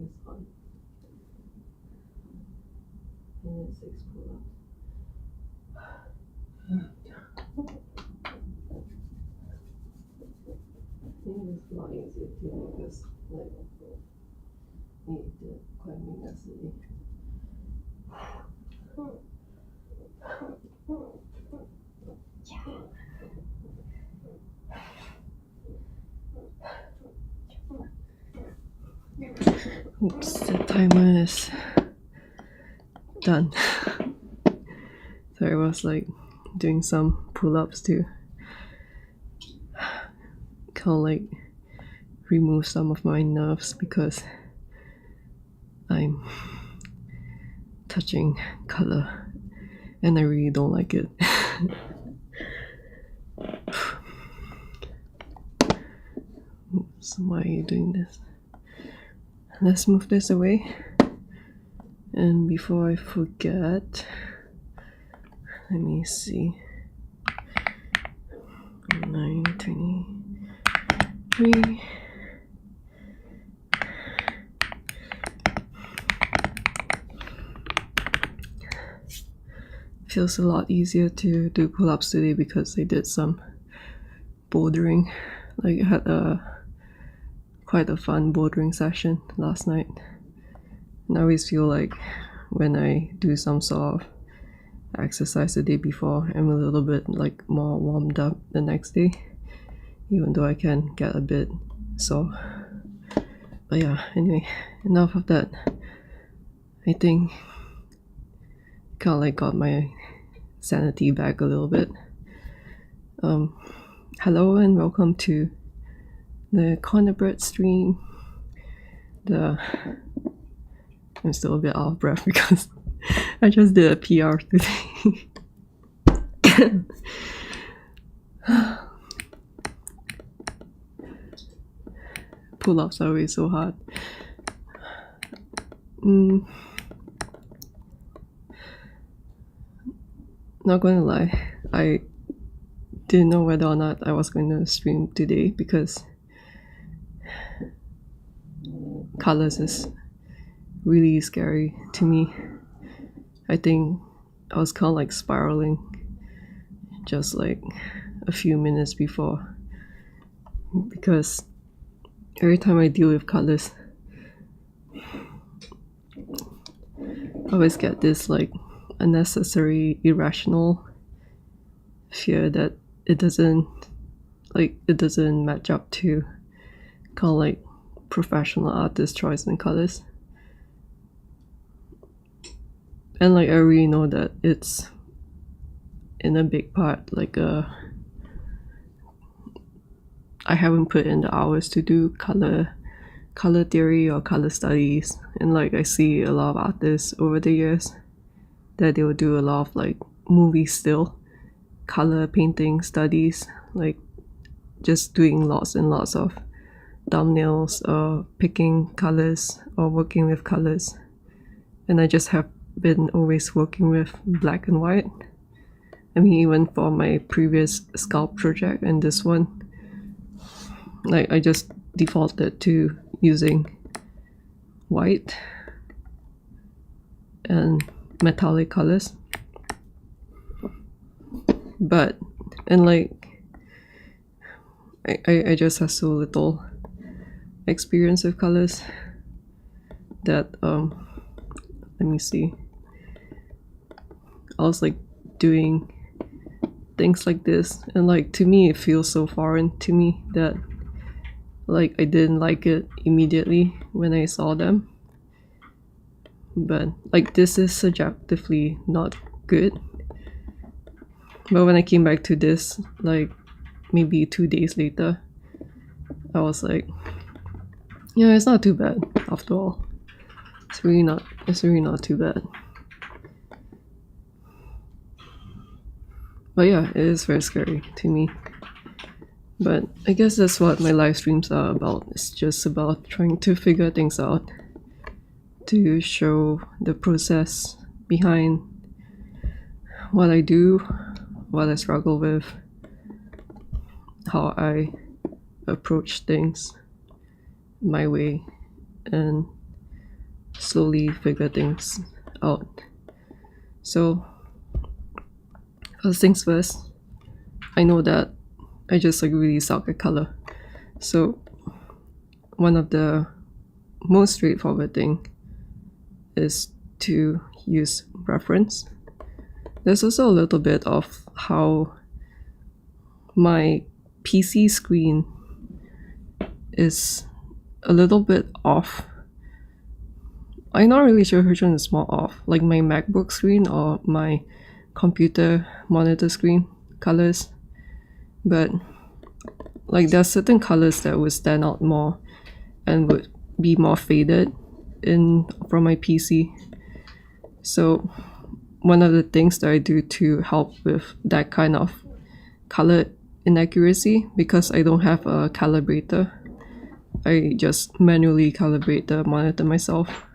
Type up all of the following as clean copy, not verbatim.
is on. And it's 6 pull-ups. I think it's a lot easier too because like we did quite a bit yesterday. Oops, the timer is done. So I was like doing some pull-ups to kind of like remove some of my nerves because I'm touching color and I really don't like it. So why are you doing this? Let's move this away. And before I forget, let me see. 9:23. Feels a lot easier to do pull-ups today because I did some bouldering. Like I had quite a fun bouldering session last night. And I always feel like when I do some sort of exercise the day before, I'm a little bit like more warmed up the next day, even though I can get a bit sore. But yeah, anyway, enough of that. I think kind of like got my sanity back a little bit. Hello and welcome to the Corner Bird stream. I'm still a bit out of breath because I just did a PR today. Pull-ups are always so hard. Not gonna lie, I didn't know whether or not I was going to stream today because colors is really scary to me. I think I was kind of like spiraling just like a few minutes before because every time I deal with colors, I always get this like unnecessary, irrational fear that it doesn't match up to kind of like professional artist choice in colors. And like I really know that it's in a big part like I haven't put in the hours to do color theory or color studies, and like I see a lot of artists over the years that they will do a lot of like movie still color painting studies, like just doing lots and lots of thumbnails or picking colors or working with colors. And I just have been always working with black and white. I mean, even for my previous sculpt project and this one, like I just defaulted to using white and metallic colors. But and like I just have so little experience with colors that let me see, I was like doing things like this and like to me it feels so foreign to me that like I didn't like it immediately when I saw them. But like this is subjectively not good. But when I came back to this, like maybe 2 days later, I was like, yeah, it's not too bad after all. It's really not too bad. But yeah, it is very scary to me. But I guess that's what my live streams are about. It's just about trying to figure things out, to show the process behind what I do, what I struggle with, how I approach things my way, and slowly figure things out. So first things first, I know that I just like really suck at color. So one of the most straightforward thing is to use reference. There's also a little bit of how my PC screen is a little bit off. I'm not really sure which one is more off, like my MacBook screen or my computer monitor screen colors. But like there are certain colors that would stand out more and would be more faded from my PC. So one of the things that I do to help with that kind of color inaccuracy, because I don't have a calibrator, I just manually calibrate the monitor myself.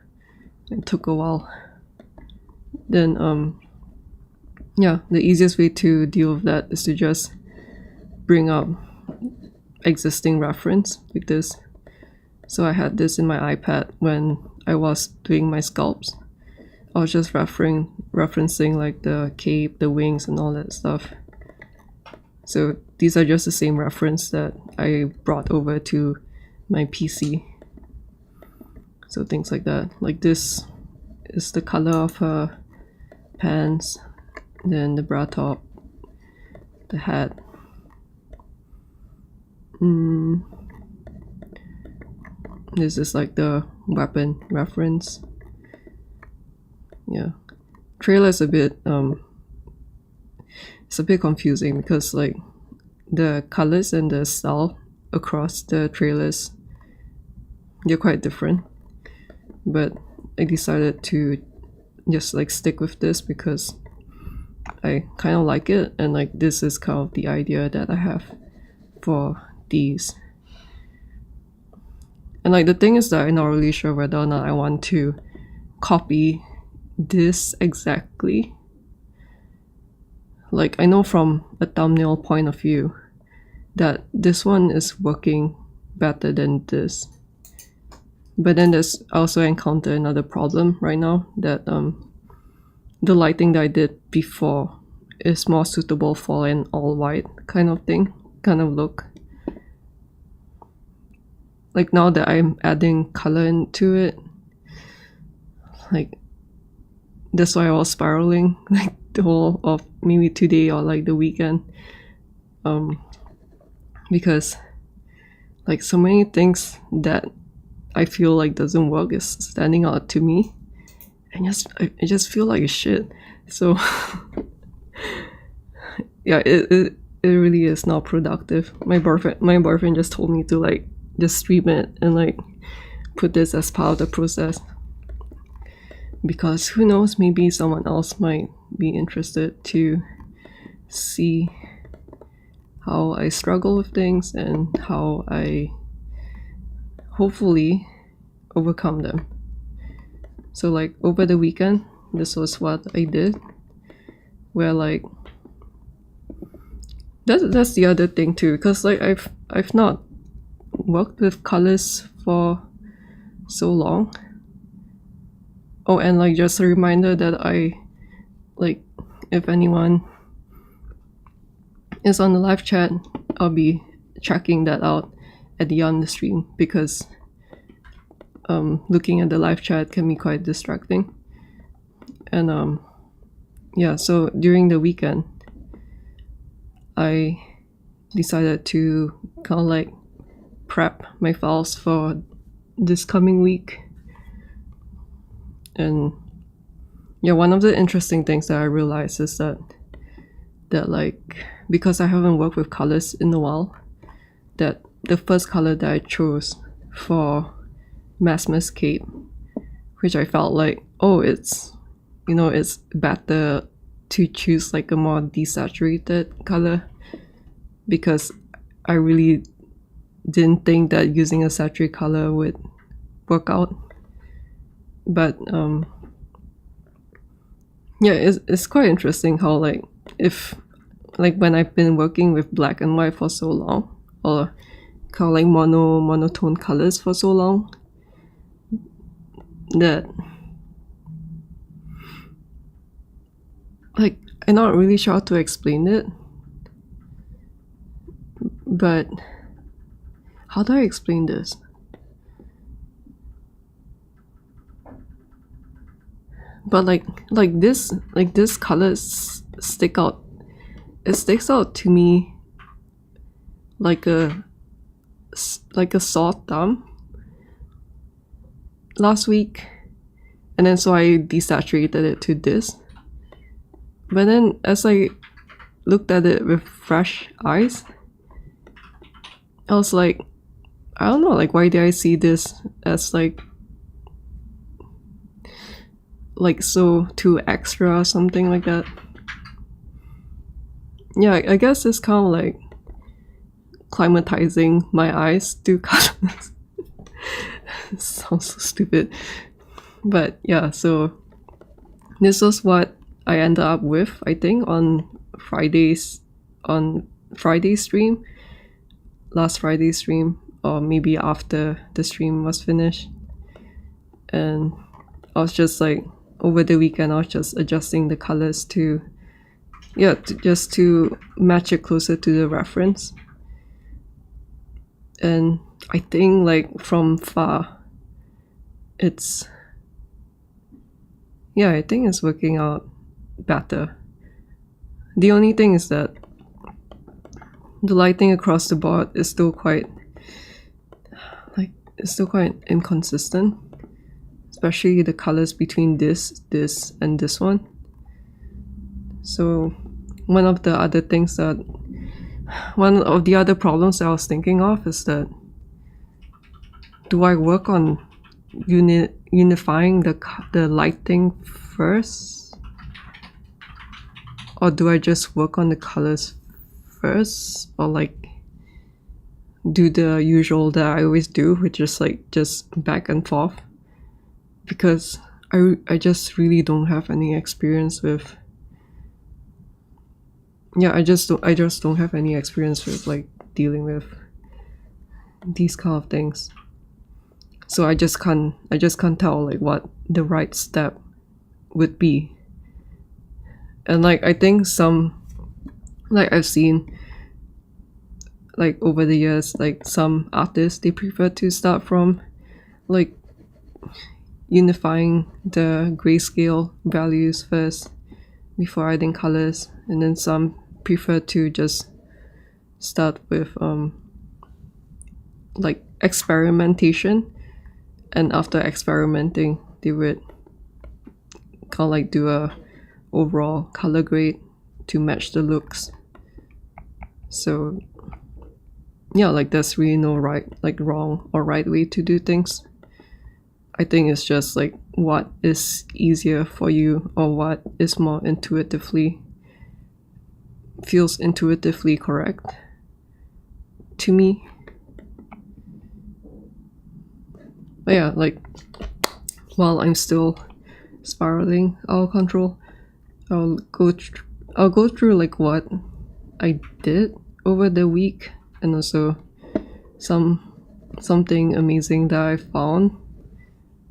It took a while. Then yeah, the easiest way to deal with that is to just bring up existing reference like this. So I had this in my iPad when I was doing my sculpts. I was just referencing like the cape, the wings, and all that stuff. So these are just the same reference that I brought over to my PC. So things like that. Like this is the color of her pants, then the bra top, the hat. This is like the weapon reference. Yeah, trailer is a bit it's a bit confusing because like the colors and the style across the trailers, they're quite different. But I decided to just like stick with this because I kind of like it, and like this is kind of the idea that I have for these. And like the thing is that I'm not really sure whether or not I want to copy this exactly. Like I know from a thumbnail point of view that this one is working better than this. But then there's also encountered another problem right now, that the lighting that I did before is more suitable for an all white kind of thing, kind of look. Like now that I'm adding color into it, like that's why I was spiraling like the whole of maybe today or like the weekend, because like so many things that I feel like doesn't work is standing out to me, and I just feel like shit. So yeah, it really is not productive. My boyfriend just told me to like just stream it and like put this as part of the process, because who knows, maybe someone else might be interested to see how I struggle with things and how I hopefully overcome them. So like over the weekend, this was what I did, where like that's the other thing too, because like I've not worked with colors for so long. Oh, and like just a reminder that I like, if anyone is on the live chat, I'll be checking that out at the end of the stream, because looking at the live chat can be quite distracting. And yeah, so during the weekend I decided to kind of like prep my files for this coming week. And yeah, one of the interesting things that I realized is that like, because I haven't worked with colors in a while, that the first color that I chose for Messmer's cape, which I felt like, oh, it's, you know, it's better to choose like a more desaturated color, because I really didn't think that using a saturated color would work out. But yeah, it's quite interesting how like, if like when I've been working with black and white for so long, or kind of like monotone colors for so long, that, like, I'm not really sure how to explain it, but how do I explain this? But like this colors stick out. It sticks out to me like a sore thumb last week, and then so I desaturated it to this. But then as I looked at it with fresh eyes, I was like, I don't know, like, why did I see this as like so too extra or something like that. Yeah, I guess it's kind of like climatizing my eyes to colors. Sounds so stupid. But yeah, so this was what I ended up with, I think, on Friday's stream, last Friday's stream, or maybe after the stream was finished. And I was just like, over the weekend I was just adjusting the colors to just to match it closer to the reference. And I think like from far it's working out better. The only thing is that the lighting across the board is still quite inconsistent, especially the colors between this and this one. So one of the other problems that I was thinking of is that, do I work on unifying the lighting first, or do I just work on the colors first, or like do the usual that I always do, which is like just back and forth? Because I just really don't have any experience with I just don't have any experience with like dealing with these kind of things. So I just can't tell like what the right step would be. And like I think I've seen like over the years, like some artists, they prefer to start from like unifying the grayscale values first before adding colors, and then some prefer to just start with like experimentation, and after experimenting they would kind of like do a overall color grade to match the looks. So yeah, like there's really no wrong or right way to do things. I think it's just like what is easier for you, or what is more feels intuitively correct to me. But yeah, like while I'm still spiraling out of control, I'll go through like what I did over the week, and also something amazing that I found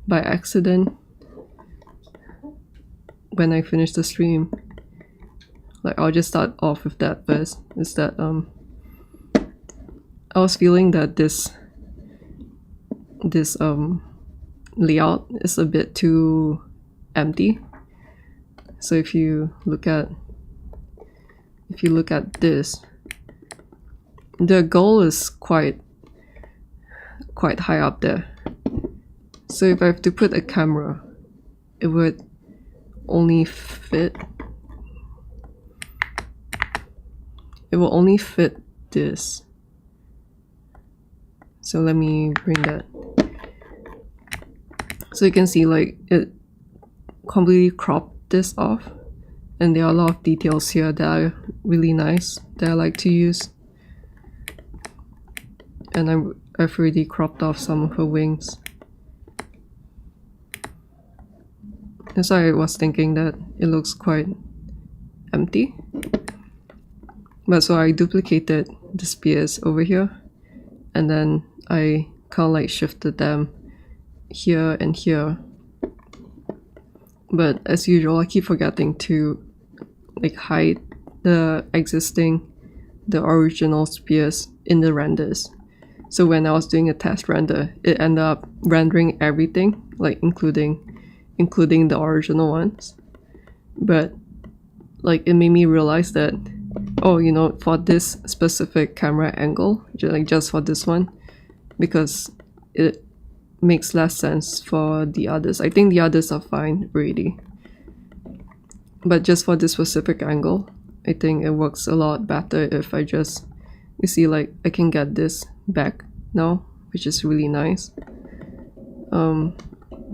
by accident when I finished the stream. Like I'll just start off with that first. Is that I was feeling that this layout is a bit too empty. So if you look at this, the goal is quite high up there. So if I have to put a camera, it would only fit this. So let me bring that. So you can see like it completely cropped this off, and there are a lot of details here that are really nice that I like to use. And I've already cropped off some of her wings. That's why I was thinking that it looks quite empty. But so I duplicated the spears over here, and then I kind of like shifted them here and here But as usual, I keep forgetting to like hide the original spheres in the renders. So when I was doing a test render, it ended up rendering everything, like including the original ones. But like it made me realize that, oh, you know, for this specific camera angle, just for this one, because it makes less sense for the others. I think the others are fine already, but just for this specific angle, I think it works a lot better if I just, you see, like I can get this back now, which is really nice.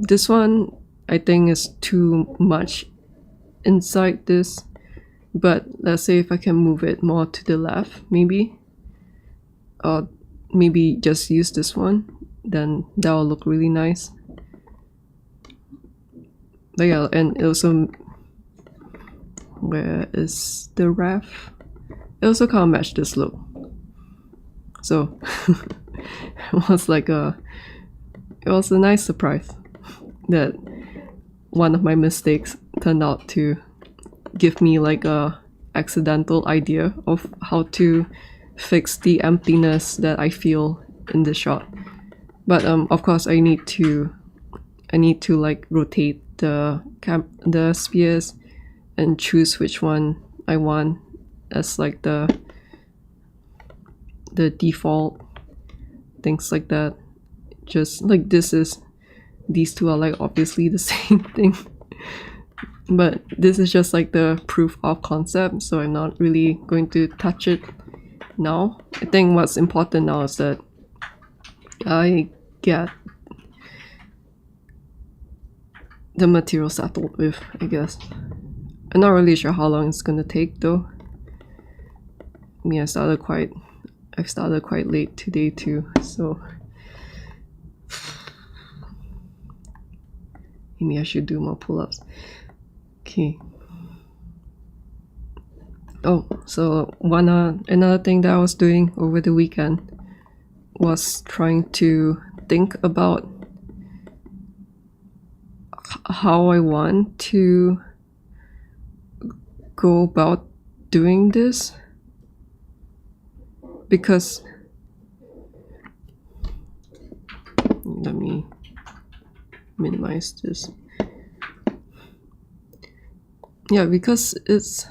This one I think is too much inside this, but let's say if I can move it more to the left, maybe, or maybe just use this one, then that will look really nice. But yeah, and also, where is the ref? It also kind of matched this look. So it was like it was a nice surprise that one of my mistakes turned out to give me like a accidental idea of how to fix the emptiness that I feel in the shot. But of course I need to like rotate the spheres and choose which one I want as like the default, things like that. Just like these two are like obviously the same thing, but this is just like the proof of concept, so I'm not really going to touch it now. I think what's important now is that I get the material settled with, I guess. I'm not really sure how long it's gonna take though. I mean, I've started quite late today too, so maybe I should do more pull-ups. Okay. Oh, so another thing that I was doing over the weekend was trying to think about how I want to go about doing this, because let me minimize this. Yeah, because it's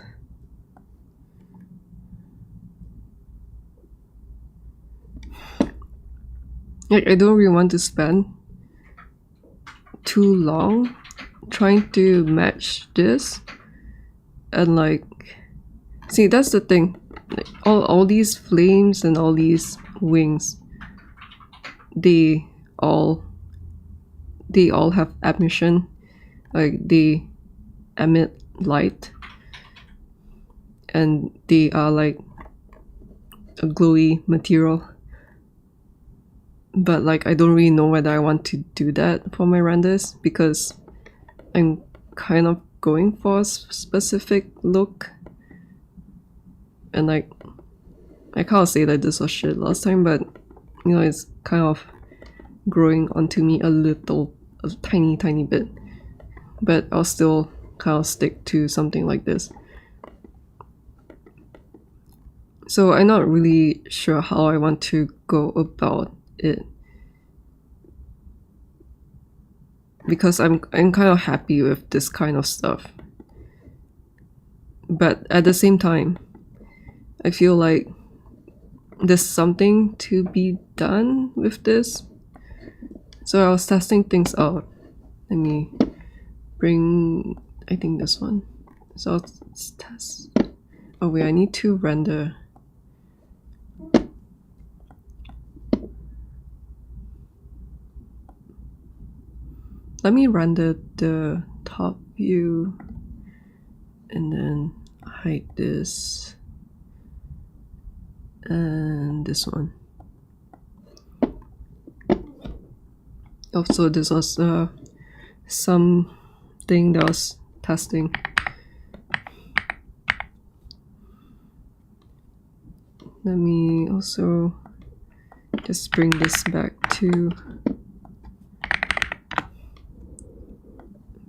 like I don't really want to spend too long trying to match this, and like, see, that's the thing, like all these flames and all these wings, they all have emission, like they emit light, and they are like a glowy material. But like I don't really know whether I want to do that for my renders, because I'm kind of going for a specific look, and like I can't say that this was shit last time, but you know, it's kind of growing onto me a tiny bit, but I'll still kind of stick to something like this. So I'm not really sure how I want to go about it, because I'm kind of happy with this kind of stuff, but at the same time I feel like there's something to be done with this. So I was testing things out. Let me bring, I think this one. So let's test. Oh wait, I need to render. Let me render the top view and then hide this and this one. Also, this was something that I was testing. Let me also just bring this back to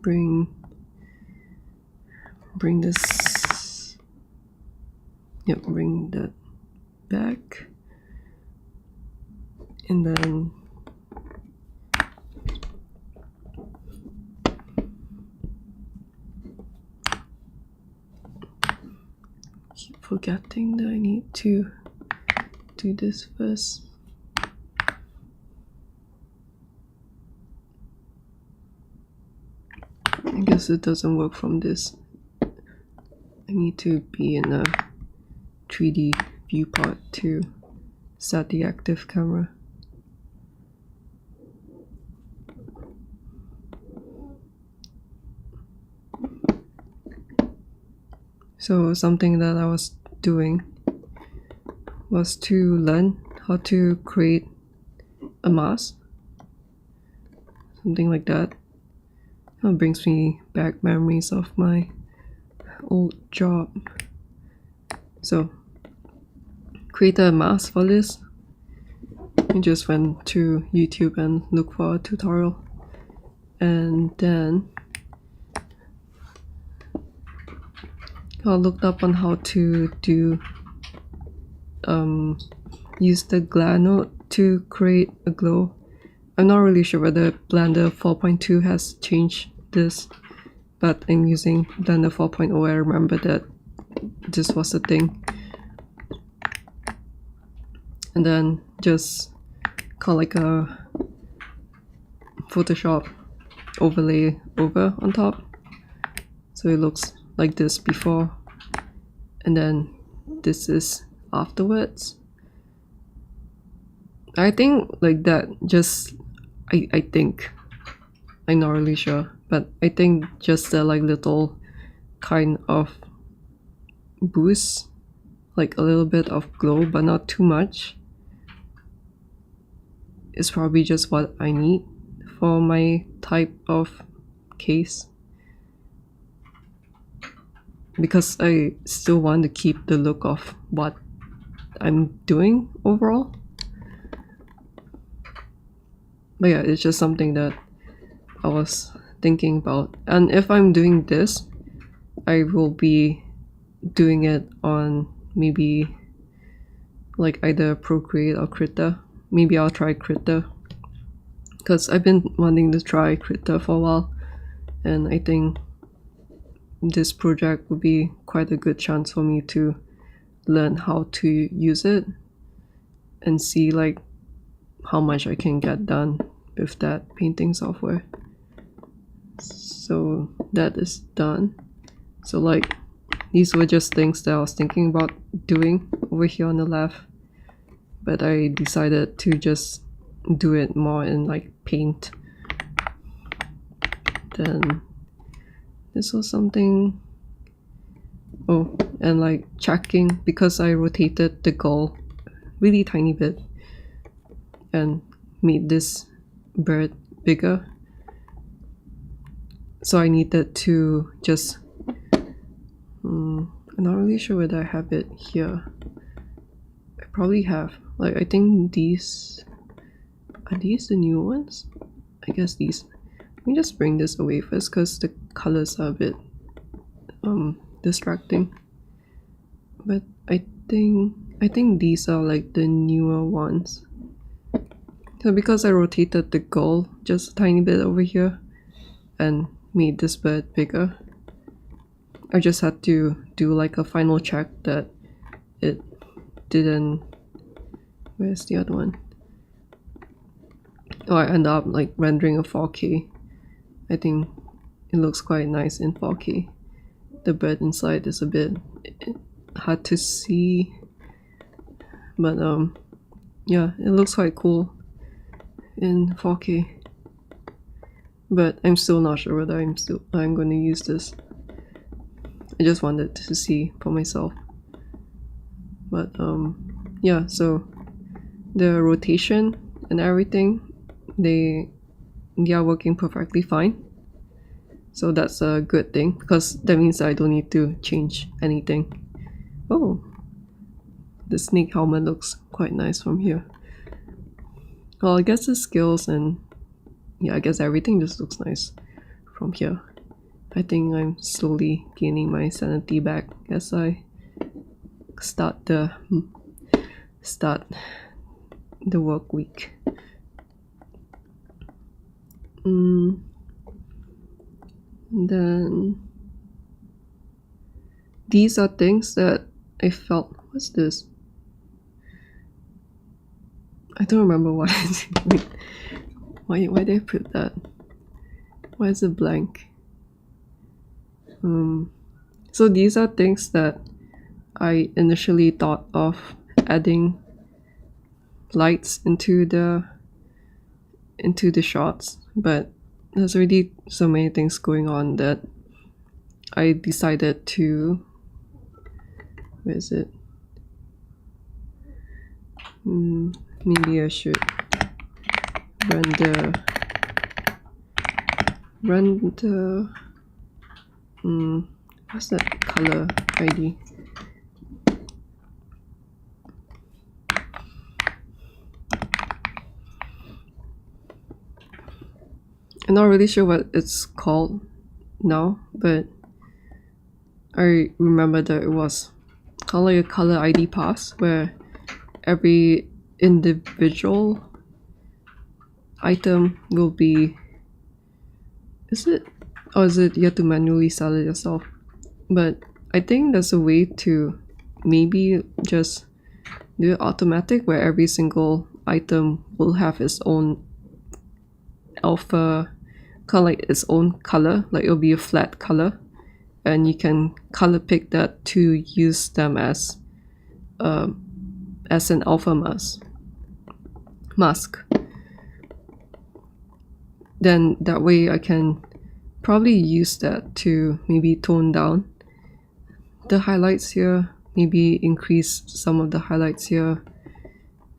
bring bring this, yep, bring that back, and then keep forgetting that I need to do this first. I guess it doesn't work from this. I need to be in a 3D viewport to set the active camera. So something that I was doing was to learn how to create a mask. Something like that. That brings me back memories of my old job. So, create a mask for this. I just went to YouTube and looked for a tutorial. And then I looked up on how to do use the glare node to create a glow. I'm not really sure whether Blender 4.2 has changed this, but I'm using Blender 4.0. I remember that this was a thing. And then just call like a Photoshop overlay over on top. So it looks like this before, and then this is afterwards. I think like that just I think, I'm not really sure, but I think just a like little kind of boost, like a little bit of glow but not too much, is probably just what I need for my type of case, because I still want to keep the look of what I'm doing overall. But yeah, it's just something that I was thinking about. And if I'm doing this, I will be doing it on maybe like either Procreate or Krita. Maybe I'll try Krita, because I've been wanting to try Krita for a while, and I think this project would be quite a good chance for me to learn how to use it and see like how much I can get done with that painting software. So that is done. So like these were just things that I was thinking about doing over here on the left, but I decided to just do it more in like Paint. Then this was something, oh, and like checking, because I rotated the goal really tiny bit and made this bird bigger, so I needed to just I'm not really sure whether I have it here. I probably have, like, I think these are these the new ones? I guess these. Let me just bring this away first because the colors are a bit distracting. But I think these are like the newer ones. So because I rotated the goal just a tiny bit over here and made this bird bigger, I just had to do like a final check that it didn't. Where's the other one? Oh, I end up like rendering a 4K. I think it looks quite nice in 4K. The bird inside is a bit hard to see, but yeah, it looks quite cool in 4K. But I'm still not sure whether I'm going to use this. I just wanted to see for myself. But yeah, so the rotation and everything, they are working perfectly fine. So that's a good thing, because that means I don't need to change anything. Oh, the snake helmet looks quite nice from here. Well, I guess the skills and yeah, I guess everything just looks nice from here. I think I'm slowly gaining my sanity back as I start the work week. Then these are things that I felt. What's this? I don't remember why. Why did I put that? Why is it blank? So these are things that I initially thought of adding lights into the shots, but there's already so many things going on that I decided to, where is it? Maybe I should run the what's that color ID? I'm not really sure what it's called now, but I remember that it was kind of like a color ID pass where every individual item will be, is it you have to manually sell it yourself? But I think there's a way to maybe just do it automatic where every single item will have its own alpha, kind of like its own color, like it'll be a flat color, and you can color pick that to use them as an alpha mask. Then that way I can probably use that to maybe tone down the highlights here, maybe increase some of the highlights here.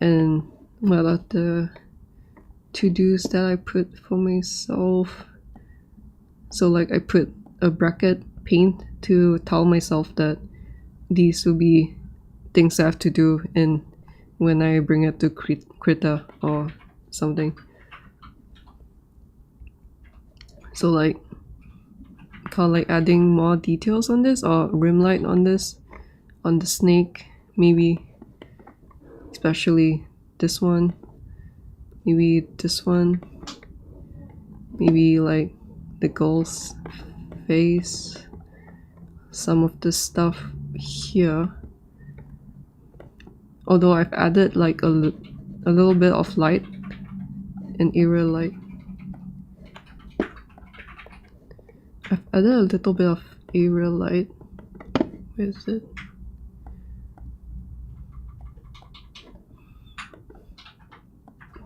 And what are the to-dos that I put for myself? So like I put a bracket paint to tell myself that these will be things I have to do in when I bring it to Krita or something. So like kind of like adding more details on this, or rim light on this, on the snake, maybe especially this one, maybe this one, maybe like the girl's face, some of the stuff here. Although I've added like a little bit of light, an area light. I've added a little bit of area light. Where is it?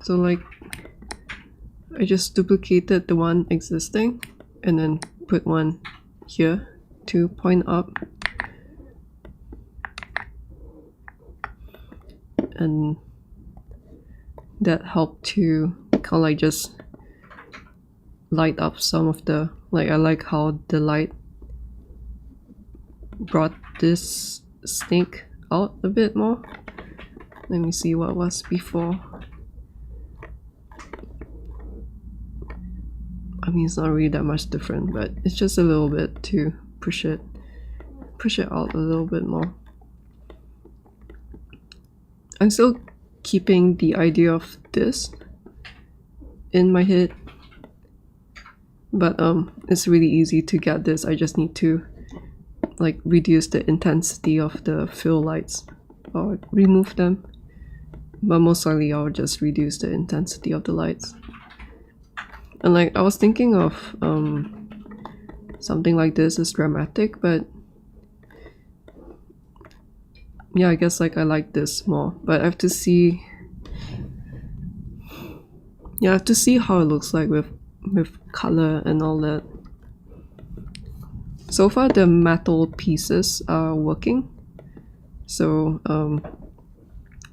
So like I just duplicated the one existing and then put one here to point up, and that helped to kind of like just light up some of the, like I like how the light brought this snake out a bit more. Let me see what was before. I mean, it's not really that much different, but it's just a little bit to push it out a little bit more. I'm still keeping the idea of this in my head, but it's really easy to get this. I just need to like reduce the intensity of the fill lights or remove them, but most likely I'll just reduce the intensity of the lights. And like I was thinking of something like this is dramatic, but yeah, I guess like I like this more, but I have to see how it looks like with color and all that. So far the metal pieces are working, so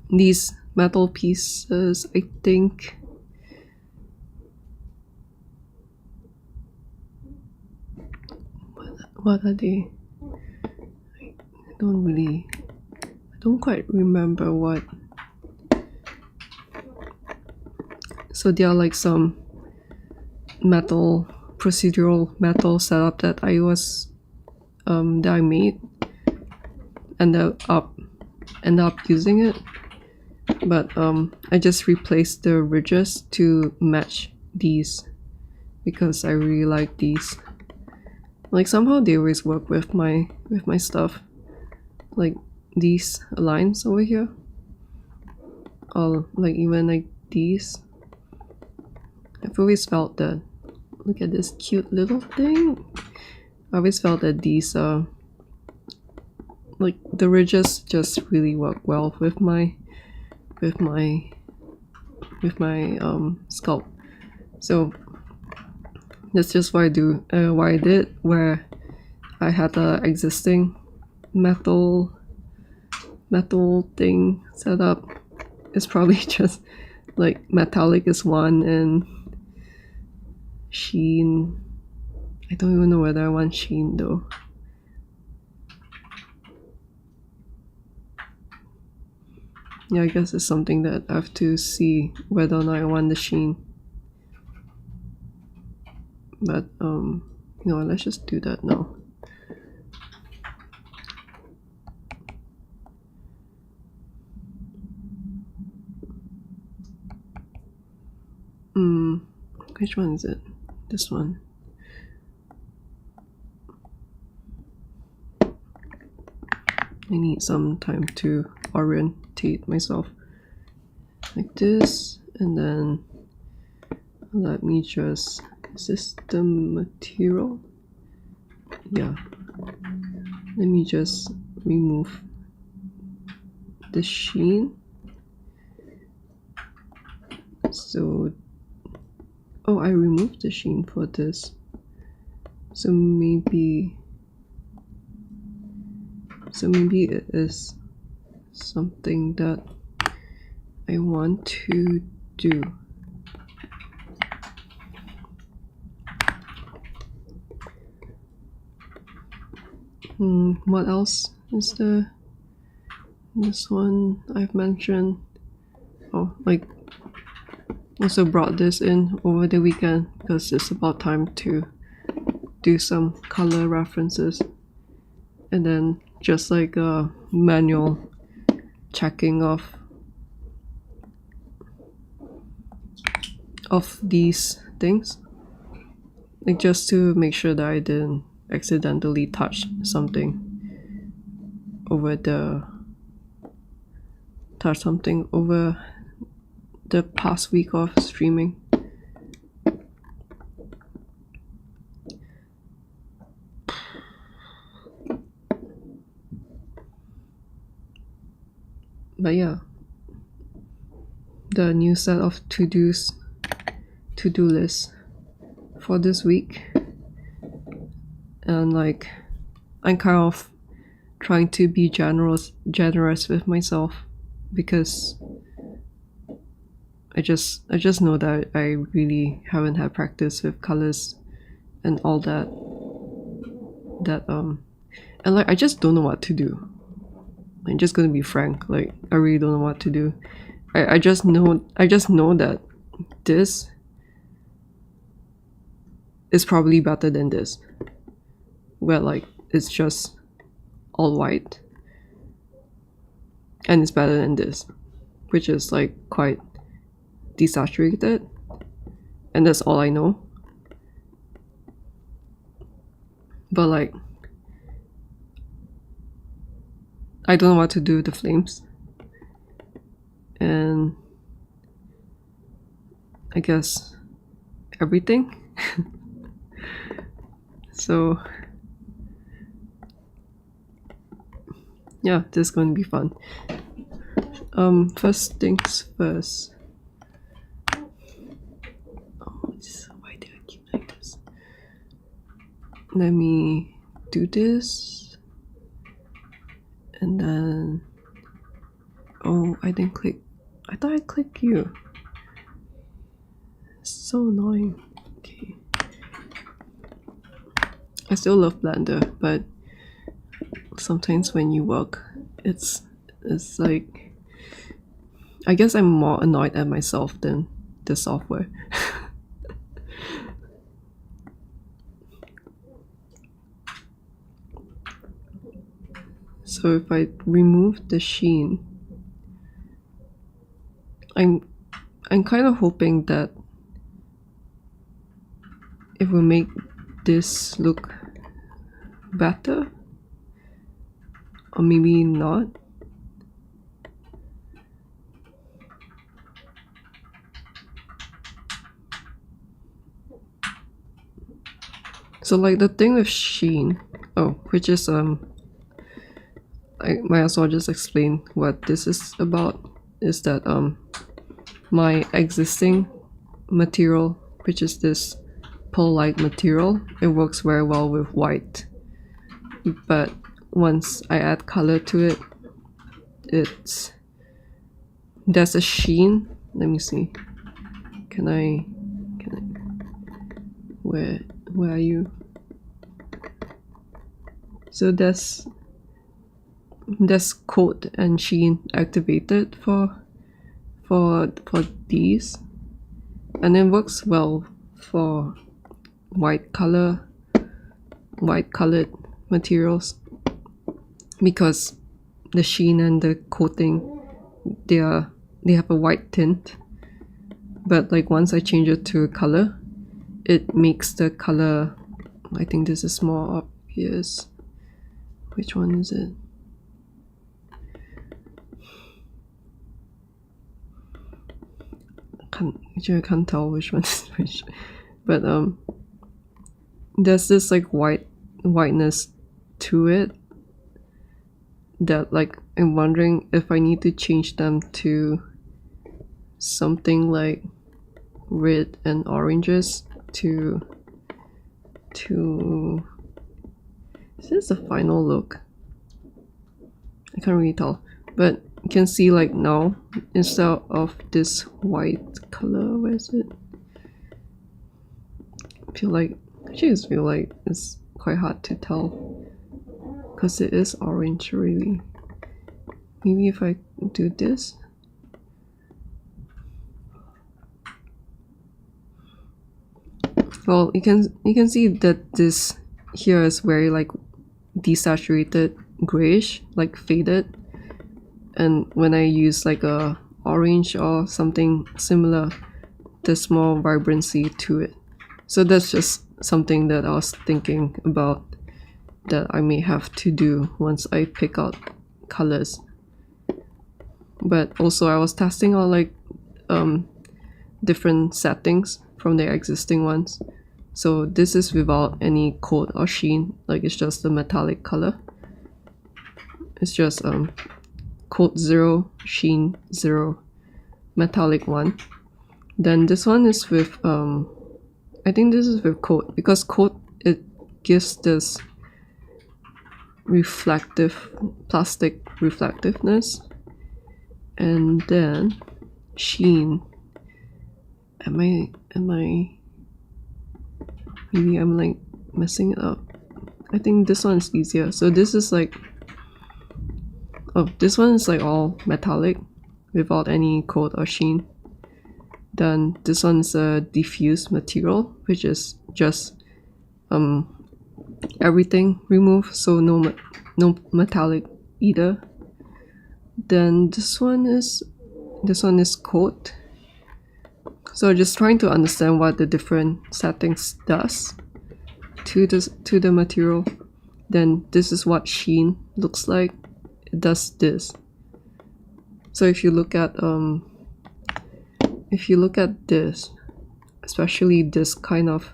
these metal pieces, I think what are they? I don't quite remember what. So they are like some metal procedural metal setup that I made, ended up using it, but I just replaced the ridges to match these because I really like these. Like somehow they always work with my stuff, like these lines over here, or like even like these. I've always felt that, look at this cute little thing. I always felt that these like the ridges just really work well with my sculpt. So that's just what I do. What I did, where I had the existing metal thing set up, is probably just like metallic is one and sheen. I don't even know whether I want sheen though. Yeah, I guess it's something that I have to see whether or not I want the sheen. But you know, let's just do that now. Which one is it? This one. I need some time to orientate myself. Like this, and then let me just, is this the material? Yeah. Let me just remove the sheen. So, oh, I removed the sheen for this. So maybe it is something that I want to do. What else is there? This one I've mentioned. Oh, like also brought this in over the weekend because it's about time to do some color references, and then just like a manual checking of these things, like just to make sure that I didn't accidentally touch something over the past week of streaming. But yeah, the new set of to-do lists for this week, and like I'm kind of trying to be generous with myself because I just know that I really haven't had practice with colors and all that and like I just don't know what to do. I'm just gonna be frank, like I really don't know what to do. I just know that this is probably better than this, where like it's just all white, and it's better than this, which is like quite desaturated, and that's all I know. But like I don't know what to do with the flames, and I guess everything. So yeah, this is going to be fun. First things first. Why did I keep like this? Let me do this, and then I didn't click. I thought I clicked you. It's so annoying. Okay. I still love Blender, but sometimes when you work, it's like, I guess I'm more annoyed at myself than the software. So if I remove the sheen, I'm kind of hoping that it will make this look better, or maybe not. So like the thing with sheen, which is I might as well just explain what this is about, is that my existing material, which is this pearl-like material, it works very well with white, but once I add color to it, there's a sheen. Let me see, can I where are you? So there's coat and sheen activated for these, and it works well for white colored materials, because the sheen and the coating, they have a white tint, but like once I change it to color, it makes the color, I think this is more obvious. Which one is it? I can't tell which one is which, but there's this like whiteness to it that like I'm wondering if I need to change them to something like red and oranges to is this the final look? I can't really tell, but you can see like now, instead of this white color, where is it? I just feel like it's quite hard to tell because it is orange really. Maybe if I do this, well, you can see that this here is very like desaturated grayish, like faded, and when I use like a orange or something similar, there's more vibrancy to it. So that's just something that I was thinking about that I may have to do once I pick out colors. But also I was testing out like different settings from the existing ones. So this is without any coat or sheen, like it's just the metallic color. It's just coat 0, sheen 0, metallic 1. Then this one is with I think this is with coat, because coat, it gives this reflective, plastic reflectiveness. And then sheen, am I maybe I'm like messing it up. I think this one's easier. So this is like, this one is like all metallic without any coat or sheen. Then this one's a diffuse material, which is just everything removed, so no metallic either. Then this one is coat. So just trying to understand what the different settings does to the material. Then this is what sheen looks like. It does this. So if you look at this, especially this kind of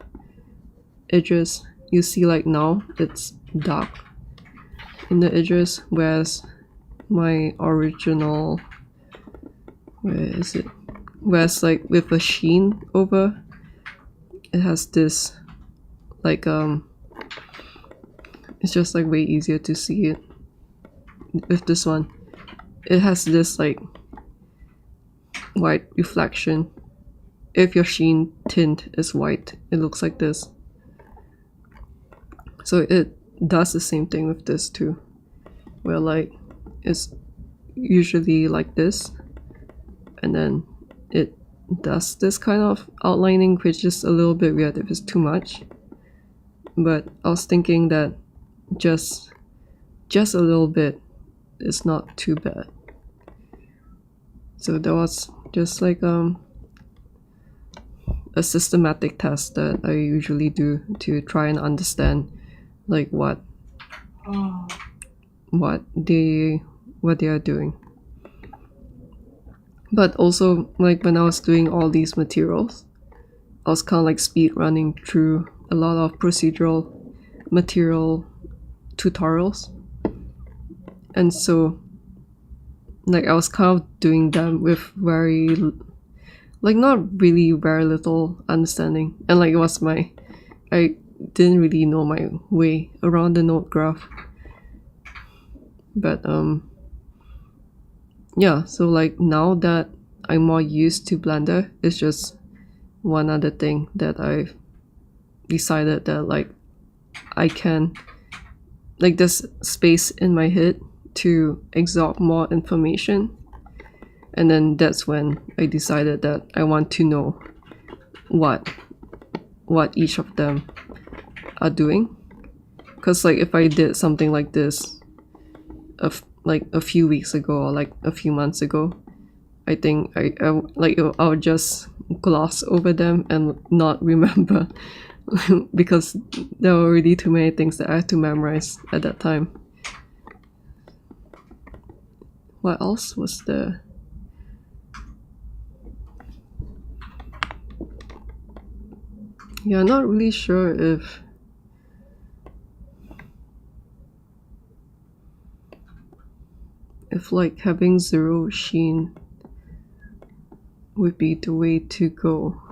edges, you see like now it's dark in the edges, whereas my original, whereas like with a sheen over, it has this like it's just like way easier to see it. With this one, it has this like white reflection. If your sheen tint is white, it looks like this. So it does the same thing with this too, where like it's usually like this, and then it does this kind of outlining, which is a little bit weird if it's too much. But I was thinking that just a little bit it's not too bad. So that was just like a systematic test that I usually do to try and understand like what they are doing. But also, like when I was doing all these materials, I was kind of like speed running through a lot of procedural material tutorials, and so like I was kind of doing them with very like not really very little understanding, and like it was I didn't really know my way around the node graph. But yeah, so like now that I'm more used to Blender, it's just one other thing that I've decided that like I can, like there's space in my head to absorb more information, and then that's when I decided that I want to know what each of them are doing. Because like if I did something like this like a few weeks ago or like a few months ago, I think I would just gloss over them and not remember because there were already too many things that I had to memorize at that time. What else was there? Yeah, not really sure if like having zero sheen would be the way to go.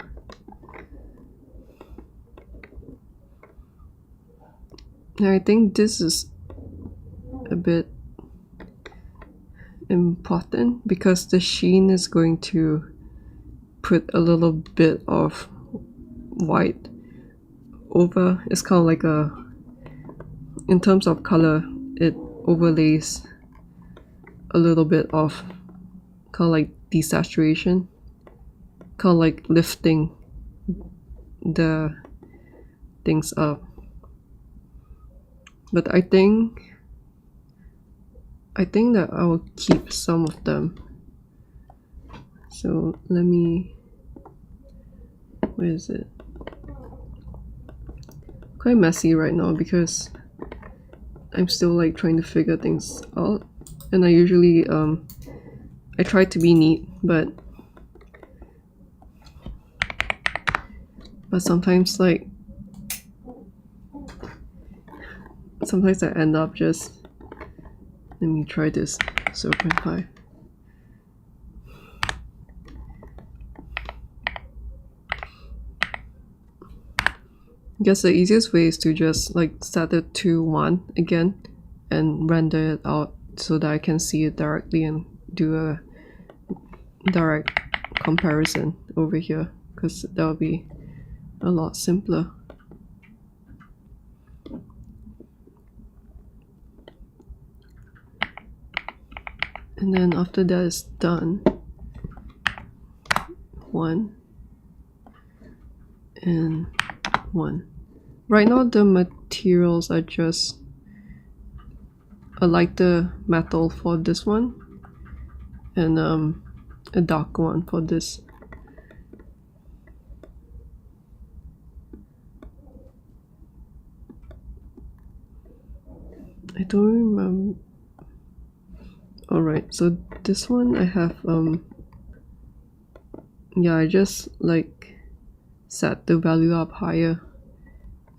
And I think this is a bit important because the sheen is going to put a little bit of white over. It's kind of like in terms of color, it overlays a little bit of kind of like desaturation, kind of like lifting the things up. But I think that I will keep some of them. So let me, where is it? Quite messy right now because I'm still like trying to figure things out, and I usually I try to be neat, but sometimes like I end up just, let me try this 0.5. I guess the easiest way is to just like set it to 1 again and render it out so that I can see it directly and do a direct comparison over here, because that will be a lot simpler. And then after that is done, 1 and 1. Right now the materials are just a lighter metal for this one and a dark one for this. I don't remember. Alright, so this one I have yeah, I just like set the value up higher,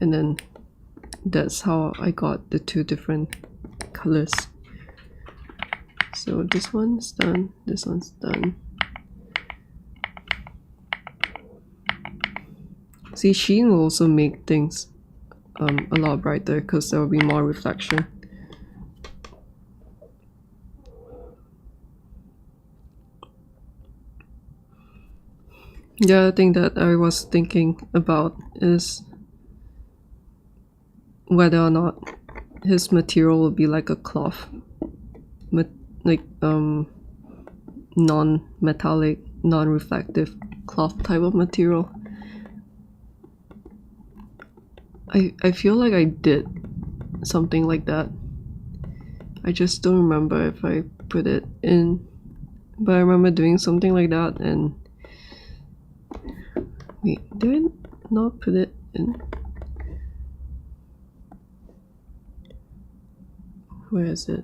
and then that's how I got the 2 different colors. So this one's done, this one's done. See, sheen will also make things a lot brighter because there will be more reflection. The other thing that I was thinking about is whether or not his material will be like a cloth, like non-metallic, non-reflective cloth type of material. I feel like I did something like that. I just don't remember if I put it in, but I remember doing something like that. And wait, did I not put it in? Where is it?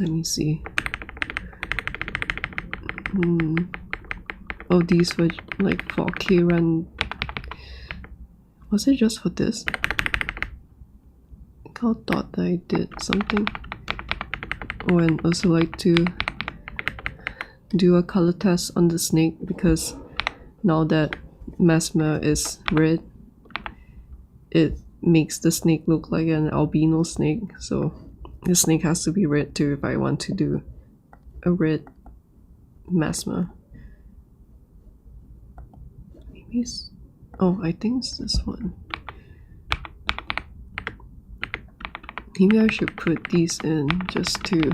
Let me see. Oh, these were like 4K run. Was it just for this? I thought that I did something. Oh, and also like to do a color test on the snake, because now that Messmer is red, it makes the snake look like an albino snake. So the snake has to be red too if I want to do a red Messmer. Maybe it's, oh, I think it's this one. Maybe I should put these in just to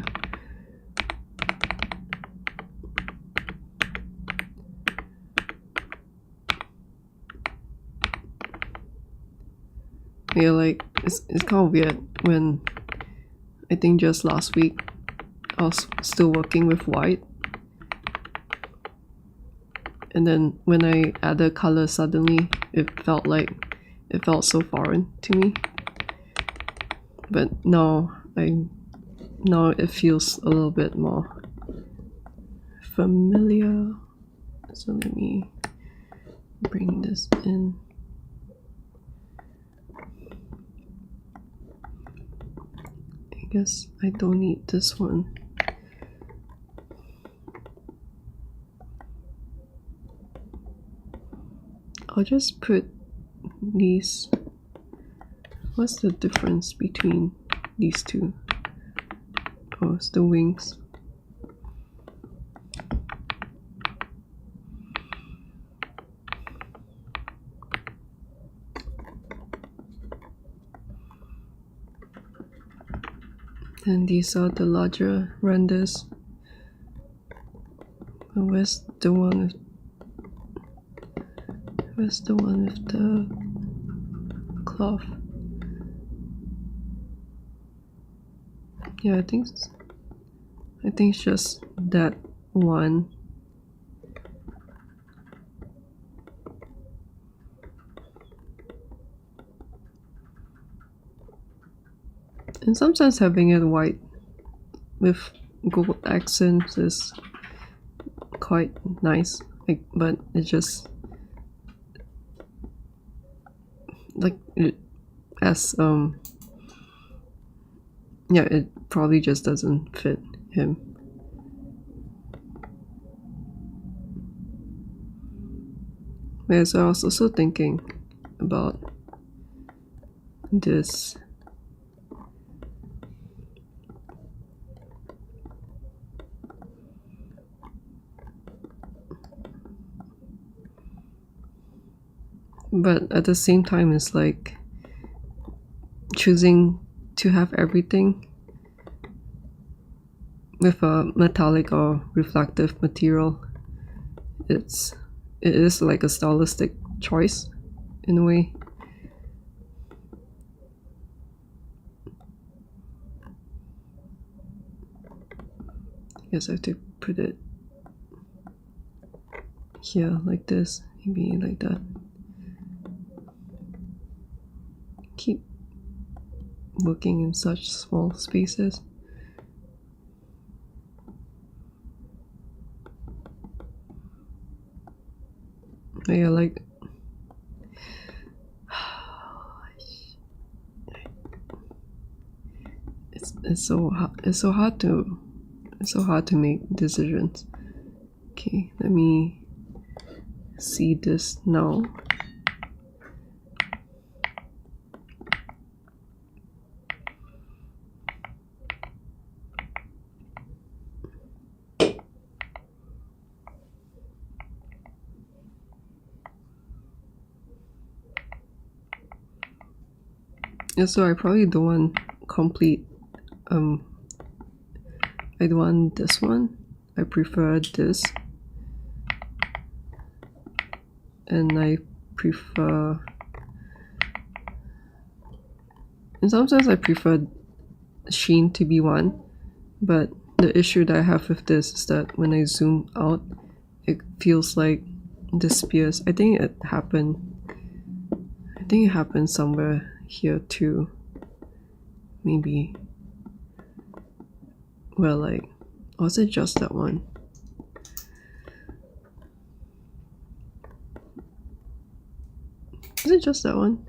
yeah, like it's kind of weird when I think just last week I was still working with white, and then when I added color, suddenly it felt so foreign to me. But now it feels a little bit more familiar. So let me bring this in. I guess I don't need this one. I'll just put these. What's the difference between these two? Oh, it's the wings. And these are the larger renders. And where's the one with the cloth? Yeah, I think it's just that one. And sometimes having it white with gold accents is quite nice, but it just like it yeah, it probably just doesn't fit him. Yeah, so I was also thinking about this. But at the same time, it's like choosing to have everything with a metallic or reflective material. It is like a stylistic choice in a way. I guess I have to put it here like this, maybe like that. Keep working in such small spaces. Yeah, like it's so hard to make decisions. Okay, let me see this now. Yeah, so I probably don't want complete I don't want this one. I prefer this, and I prefer in some sense I prefer sheen to be 1, but the issue that I have with this is that when I zoom out, it feels like disappears. I think it happened somewhere here too. Maybe. Well, like, was it just that one? Is it just that one?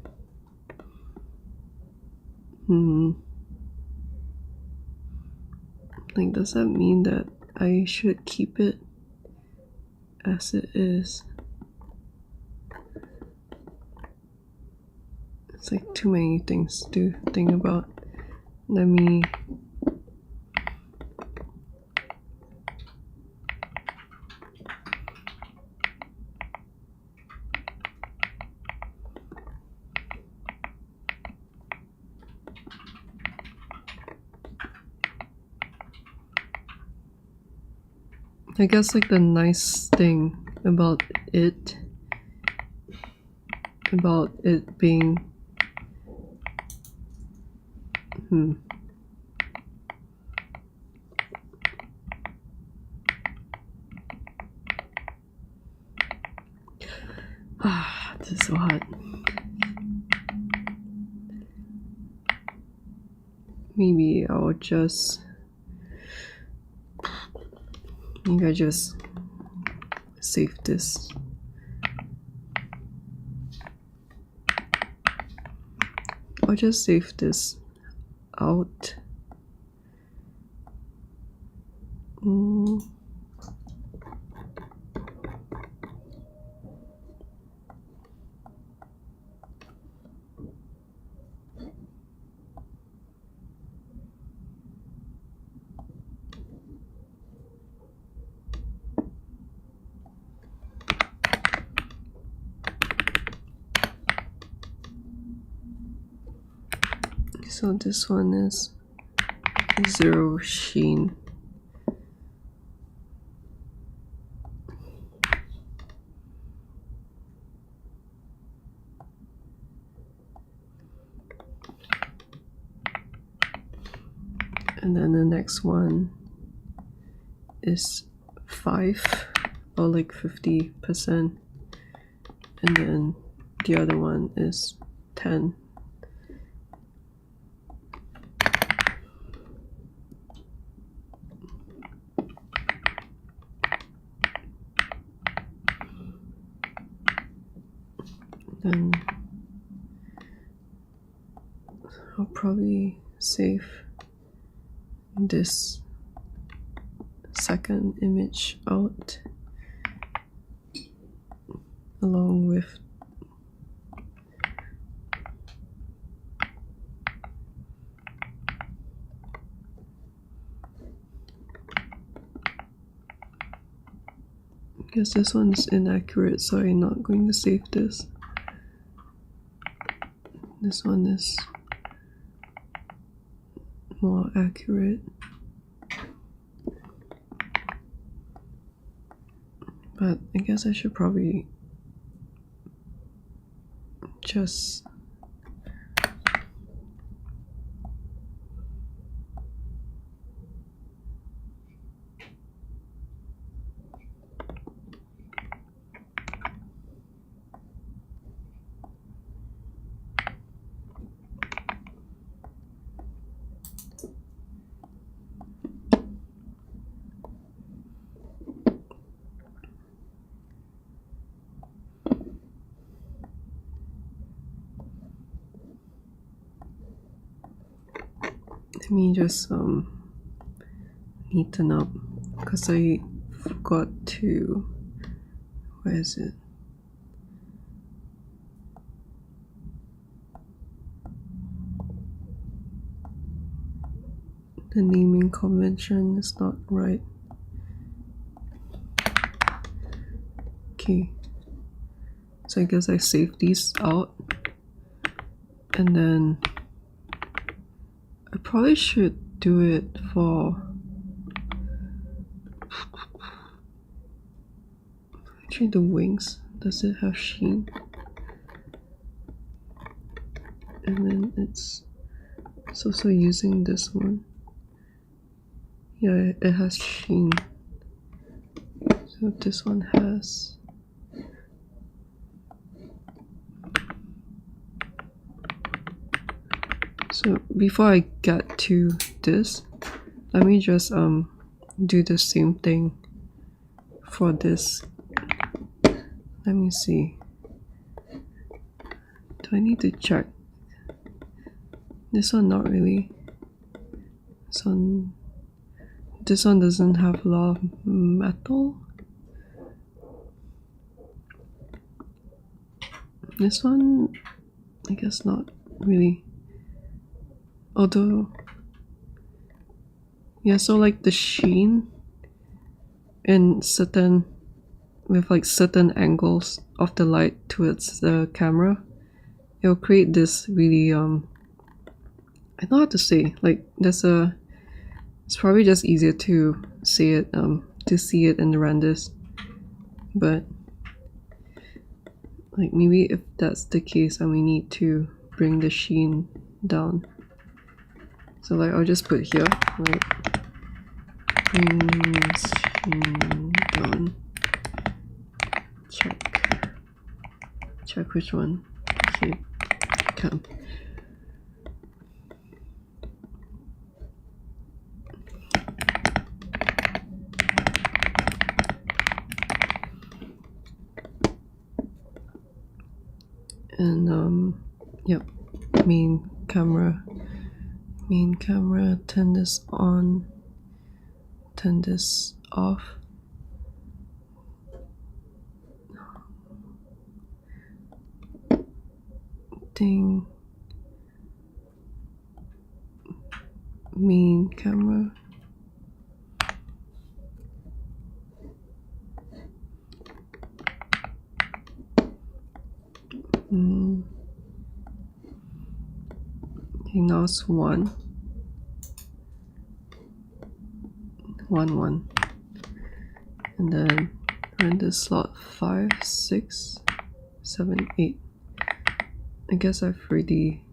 Like, does that mean that I should keep it as it is? It's like too many things to think about. Let me I guess like the nice thing about it being this is so hard. Maybe I just save this. I'll just save this out. So this one is 0 sheen. And then the next one is 5 or like 50%. And then the other one is 10. Then I'll probably save this second image out along with because this one is inaccurate, so I'm not going to save this. This one is more accurate. But I guess I should probably just let me just neaten up because I forgot to, where is it? The naming convention is not right. Okay, so I guess I save these out and then I probably should do it for actually the wings. Does it have sheen? And then it's So using this one. Yeah, it has sheen. So this one has. So before I get to this, let me just do the same thing for this. Let me see. Do I need to check? This one not really. This one doesn't have a lot of metal. This one, I guess not really. Although, yeah, so like the sheen in with like certain angles of the light towards the camera, it'll create this really I don't know how to say, like it's probably just easier to see it in the renders, but like maybe if that's the case, then we need to bring the sheen down. So like I'll just put here, like bring sheen down. Check which one. Okay, come. And yep, main camera, turn this on, turn this off. Ding. Main camera. Okay, now it's 1 1 and then render slot 5 6 7 8. I guess I've already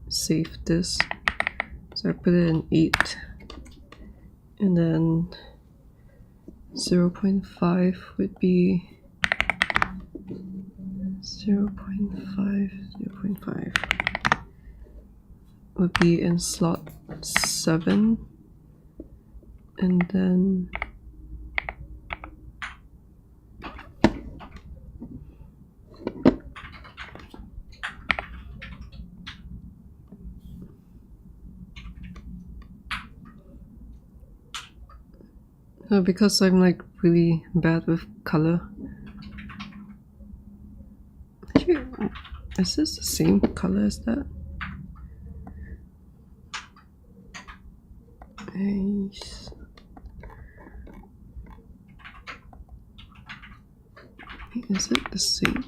saved this, so I put it in 8, and then 0.5 would be 0.5 would be in slot 7, and then because I'm like really bad with color. Actually, is this the same color as that? Nice. Is it the same?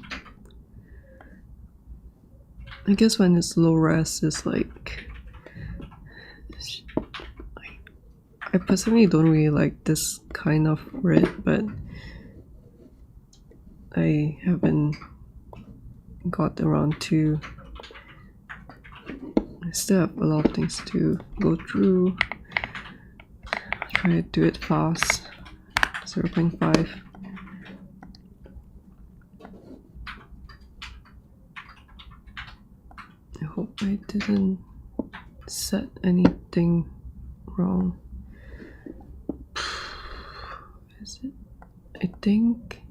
I guess when it's low res, it's like I personally don't really like this kind of red, but I haven't got around to. I still have a lot of things to go through. I'll try to do it fast. 0.5. I hope I didn't set anything wrong. Is it? I think.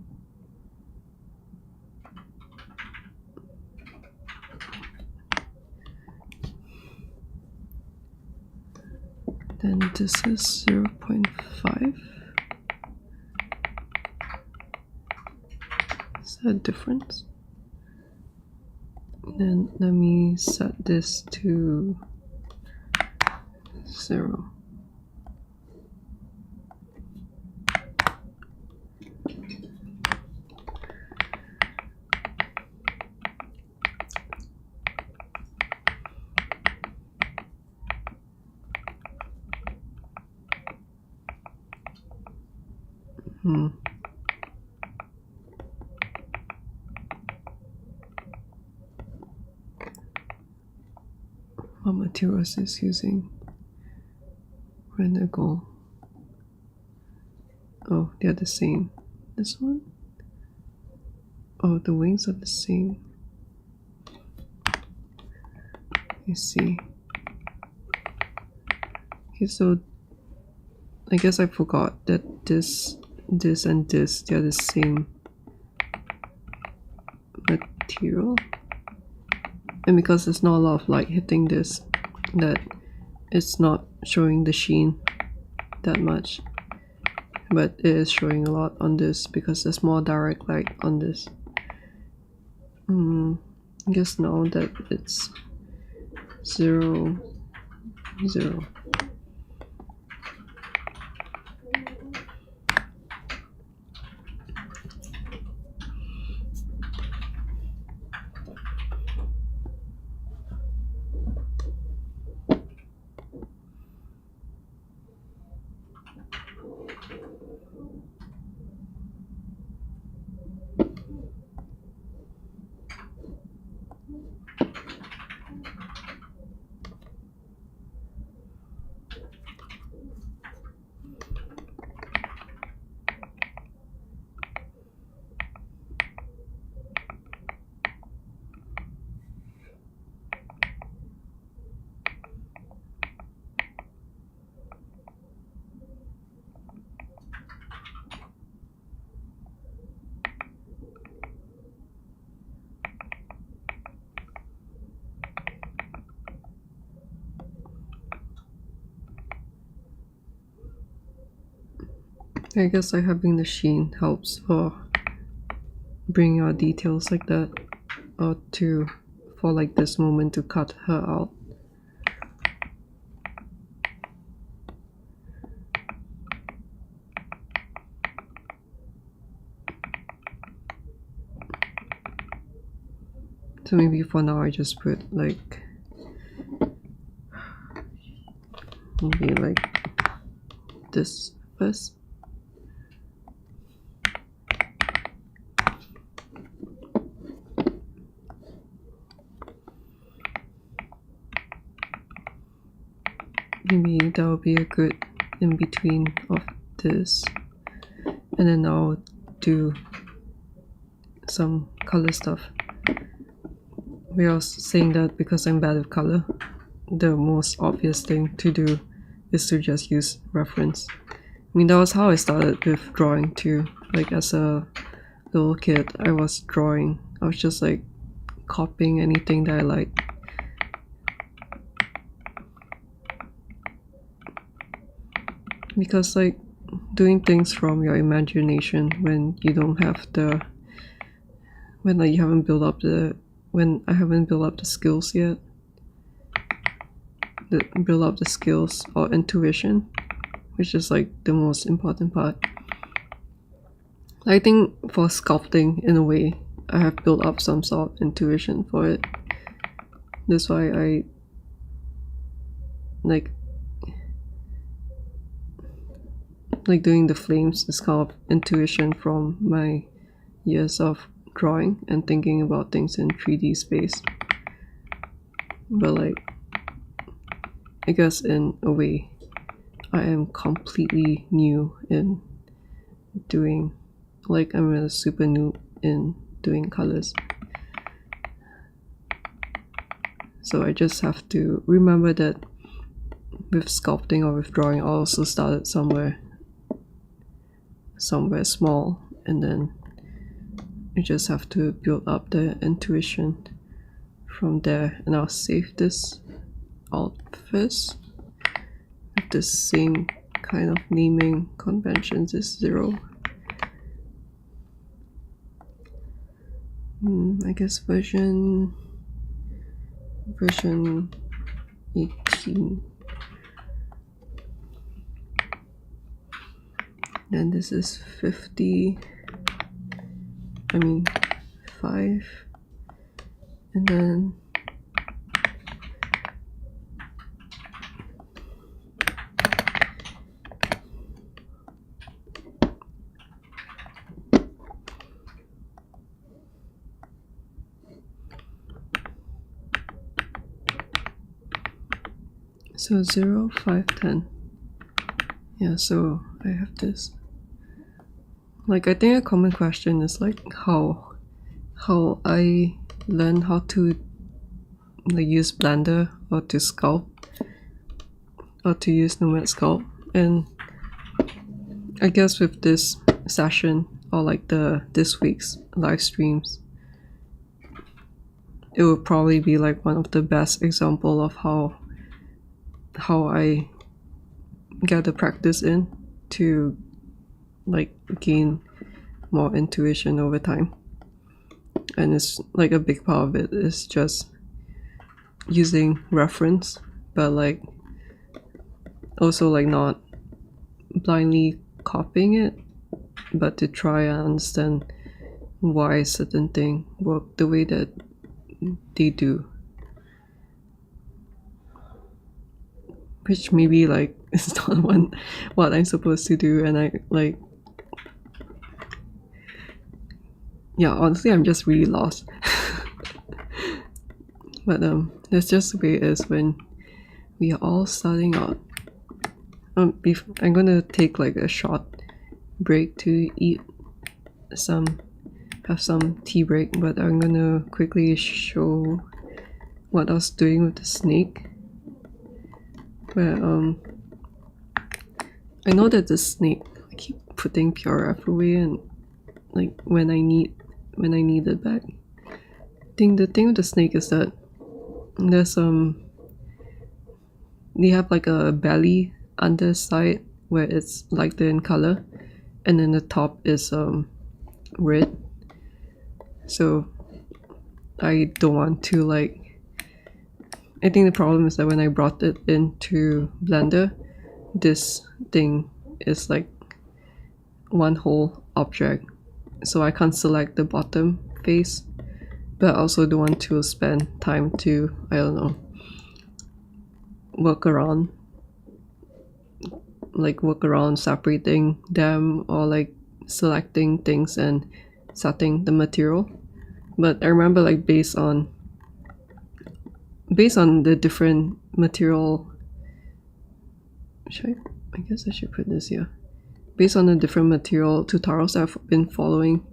Then this is 0.5. Is that a difference? Then let me set this to 0. What materials is using? Render gold. Oh, they're the same. This one? Oh, the wings are the same. I see. Okay, so I guess I forgot that this and this, they're the same material. And because there's not a lot of light hitting this, that it's not showing the sheen that much. But it is showing a lot on this because there's more direct light on this. I guess now that it's 0, 0. I guess like having the sheen helps for bringing out details like that, or for like this moment to cut her out. So maybe for now I just put like maybe like this first. Maybe that would be a good in between of this, and then I'll do some color stuff. We are saying that because I'm bad with color, the most obvious thing to do is to just use reference. I mean, that was how I started with drawing too. Like as a little kid, I was drawing. I was just like copying anything that I liked. Because like doing things from your imagination when you don't have the, when like you haven't built up the, when I haven't built up the skills yet, build up the skills or intuition, which is like the most important part. I think for sculpting, in a way, I have built up some sort of intuition for it. That's why I like doing the flames is kind of intuition from my years of drawing and thinking about things in 3D space. But like, I guess in a way, I am completely new in doing, like I'm a super noob in doing colors. So I just have to remember that with sculpting or with drawing, I also started somewhere small, and then you just have to build up the intuition from there. And I'll save this out first with the same kind of naming conventions as 0. I guess version 18. Then this is 50, 5, and then So 0, 5, 10. Yeah, so I have this. Like, I think a common question is like how I learn how to like use Blender or to sculpt or to use Nomad Sculpt. And I guess with this session or like this week's live streams, it would probably be like one of the best example of how I get the practice in to like gain more intuition over time. And it's like a big part of it is just using reference, but like also like not blindly copying it, but to try and understand why certain things work the way that they do, which maybe like is not what I'm supposed to do. And I like, yeah, honestly I'm just really lost. But that's just the way it is when we are all starting out. I'm gonna take like a short break to eat have some tea break, but I'm gonna quickly show what I was doing with the snake. Where I know that the snake, I keep putting PRF away, and like when I need it back. I think the thing with the snake is that there's they have like a belly underside where it's lighter in color, and then the top is red. So I don't want to like, I think the problem is that when I brought it into Blender, this thing is like one whole object, so I can't select the bottom face, but I also don't want to spend time to, I don't know, work around separating them or like selecting things and setting the material. But I remember like based on the different material, I guess I should put this here. Based on the different material tutorials I've been following,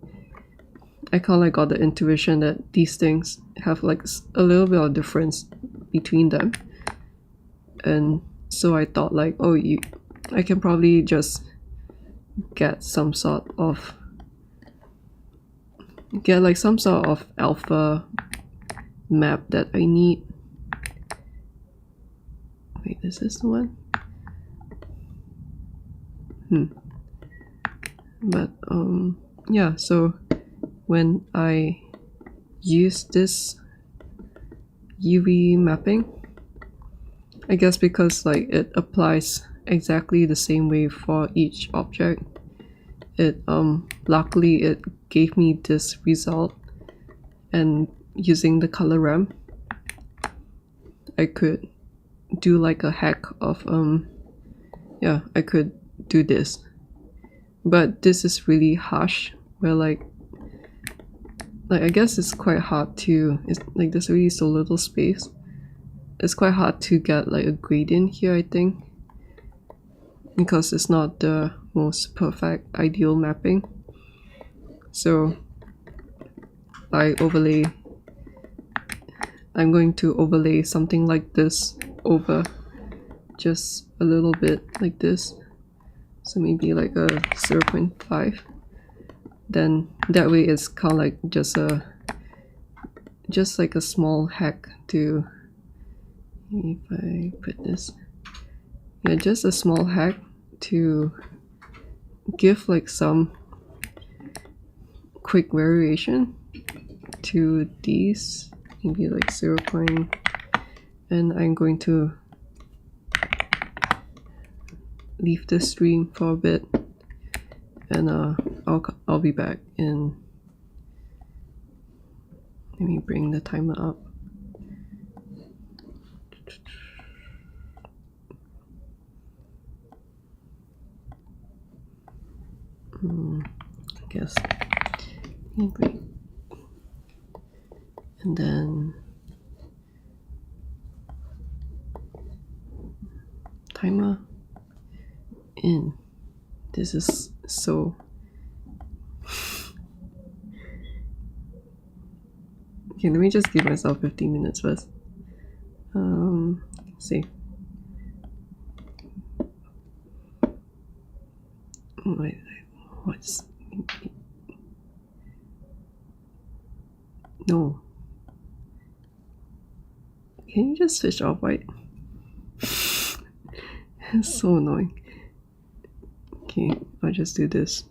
I kind of like got the intuition that these things have like a little bit of difference between them. And so I thought like, oh, I can probably just get some sort of alpha map that I need. Wait, is this the one? But yeah, so when I use this UV mapping, I guess because like it applies exactly the same way for each object, it luckily it gave me this result. And using the color ramp, I could do like a hack of yeah, I could do this. But this is really harsh, where like I guess it's quite hard to, it's like there's really so little space. It's quite hard to get like a gradient here, I think, because it's not the most perfect ideal mapping. So I'm going to overlay something like this over just a little bit like this, so maybe like a 0.5. Then that way it's kind of like just like a small hack to, if I put this, yeah, just a small hack to give like some quick variation to these, maybe like 0. And I'm going to leave the stream for a bit, and I'll be back in, let me bring the timer up. I guess. And then timer in. This is so... Okay, let me just give myself 15 minutes first. Let's see. Wait, what's... No. Can you just switch off white? It's so annoying. Okay, I'll just do this.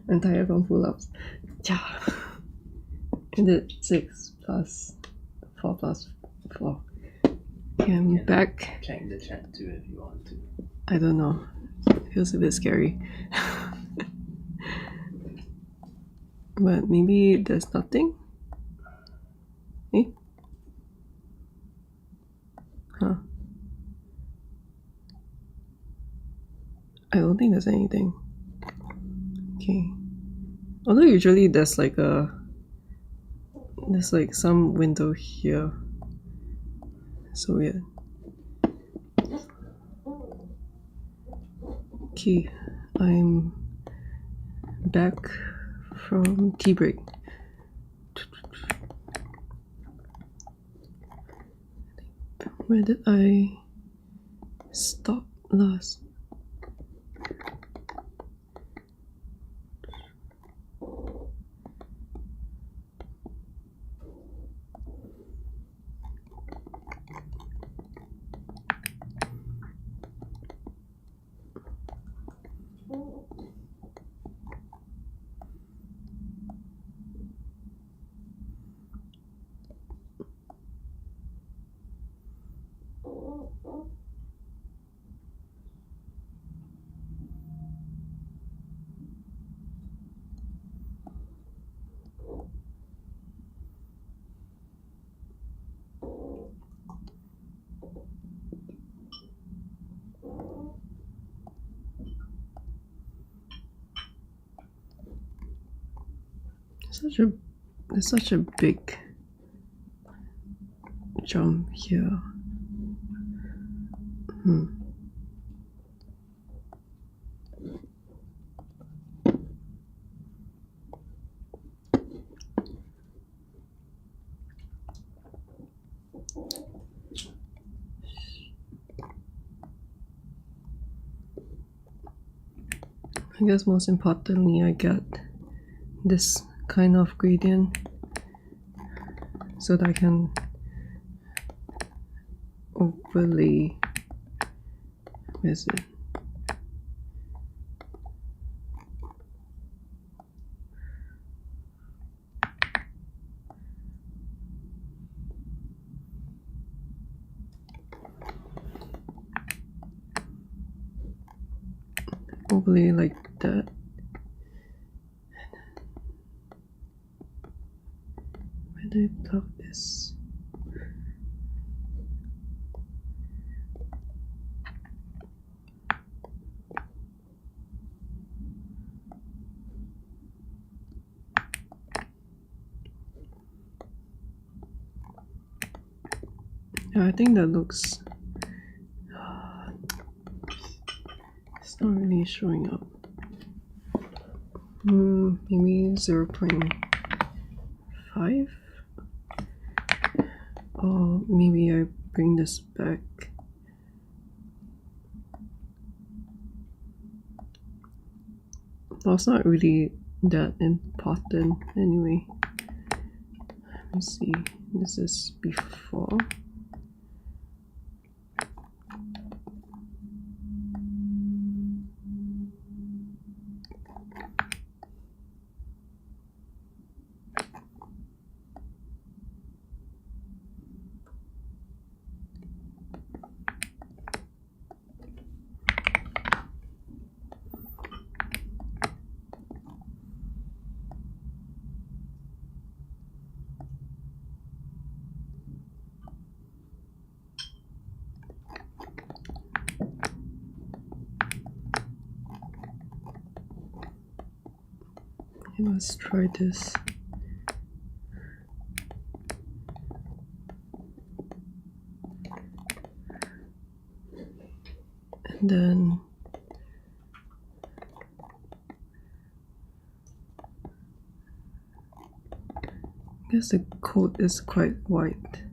I'm tired from pull-ups. Yeah. I did 6 plus 4 plus 4. Okay, I'm back. Check the chat too if you want to. I don't know. It feels a bit scary. But maybe there's nothing? Eh? Huh. I don't think there's anything. Okay. Although usually there's like some window here. So weird. Okay, I'm back from tea break. Where did I stop last? There's such a big jump here. I guess most importantly, I get this kind of gradient so that I can overlay. Where is it? Overlay like that. Where do I plug this? Yeah, I think that looks. It's not really showing up. Maybe 0.5? Or maybe I bring this back. Well, it's not really that important anyway. Let me see. This is before. Let's try this. And then I guess the coat is quite white.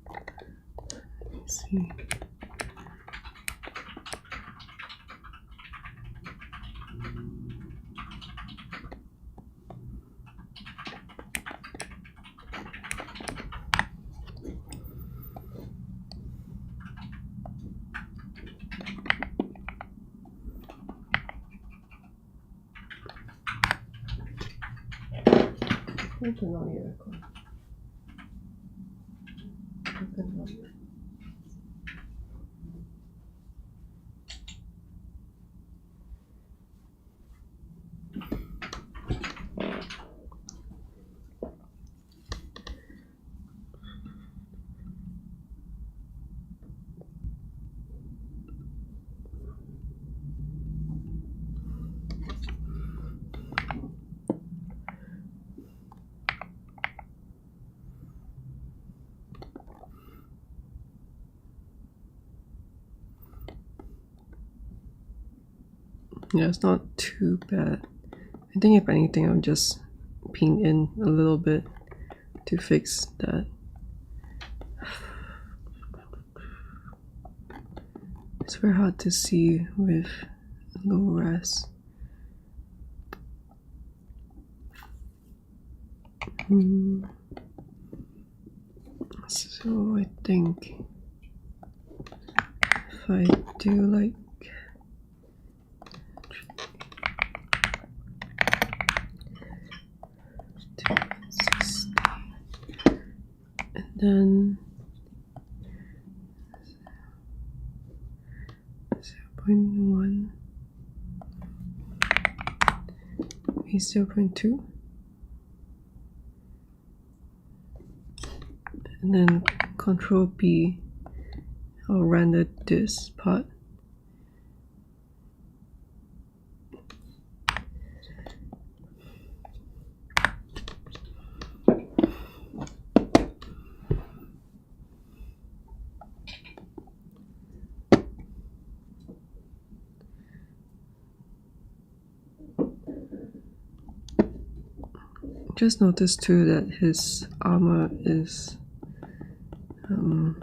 Let me see. Open on the aircon. Open on the Yeah, it's not too bad. I think if anything, I'll just ping in a little bit to fix that. It's very hard to see with low res. So I think if I do like then 0.1 is 0.2 and then Control B, I'll render this part. Just noticed too that his armor is where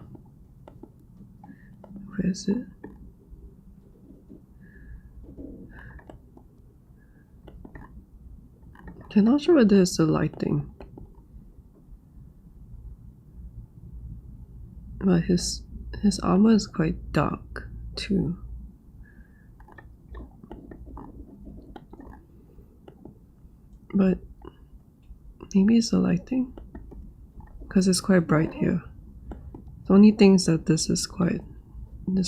is it? I'm not sure whether it's the lighting, but his armor is quite dark too. But maybe it's the lighting, because it's quite bright here. The only thing is that this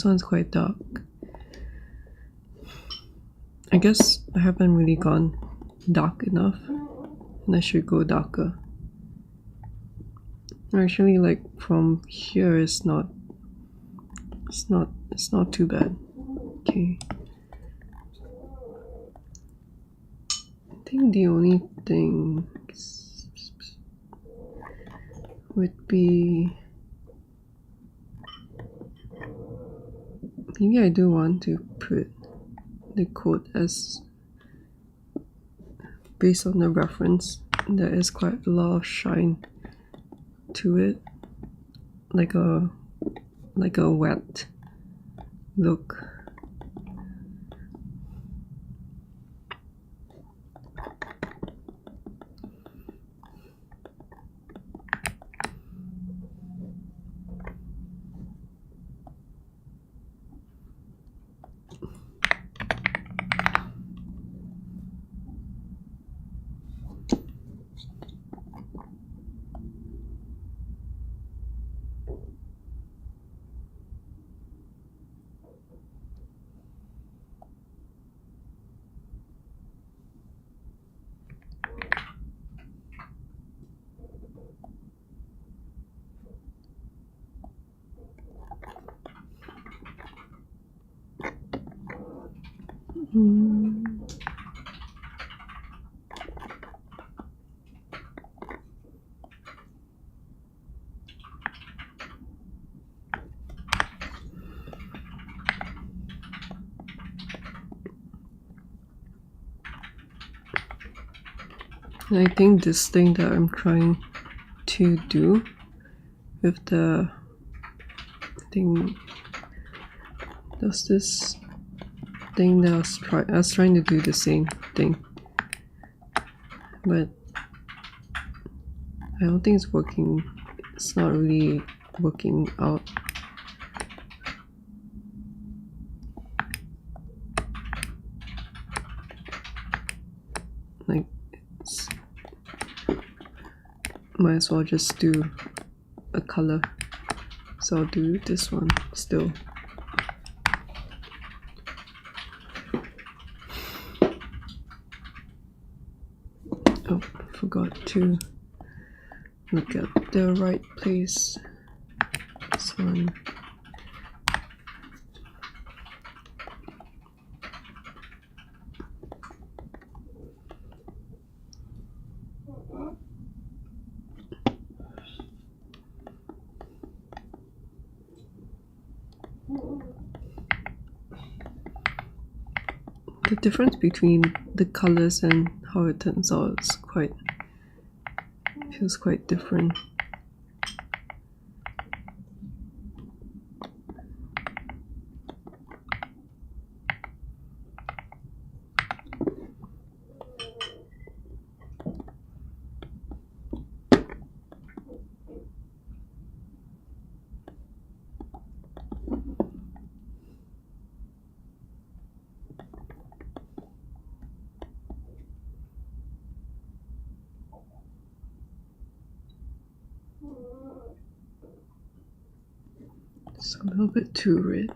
one's quite dark. I guess I haven't really gone dark enough, and I should go darker. Actually, like from here, it's not too bad. Okay. I think the only thing would be maybe I do want to put the code as based on the reference. There is quite a lot of shine to it, like a wet look. And I think this thing that I'm trying to do with the thing, there's this thing that I was trying to do the same thing, but I don't think it's working. It's not really working out. Like might as well just do a color. So I'll do this one still. Oh, forgot to look at the right place. This one. The difference between the colors and how it turns out is feels quite different. It's a little bit too red.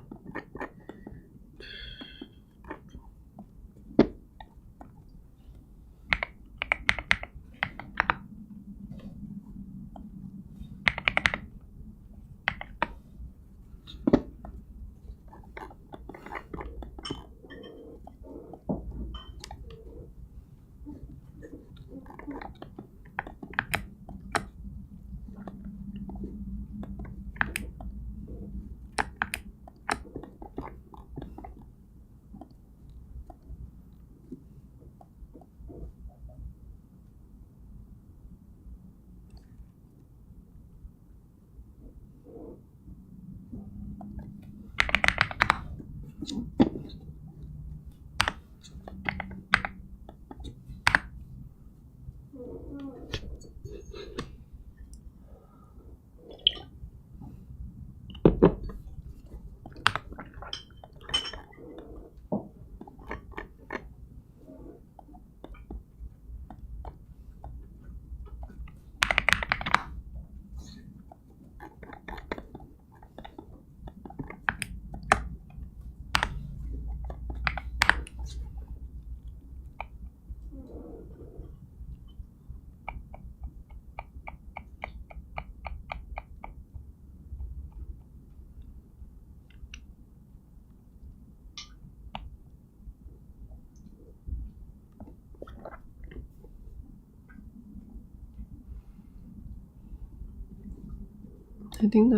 I think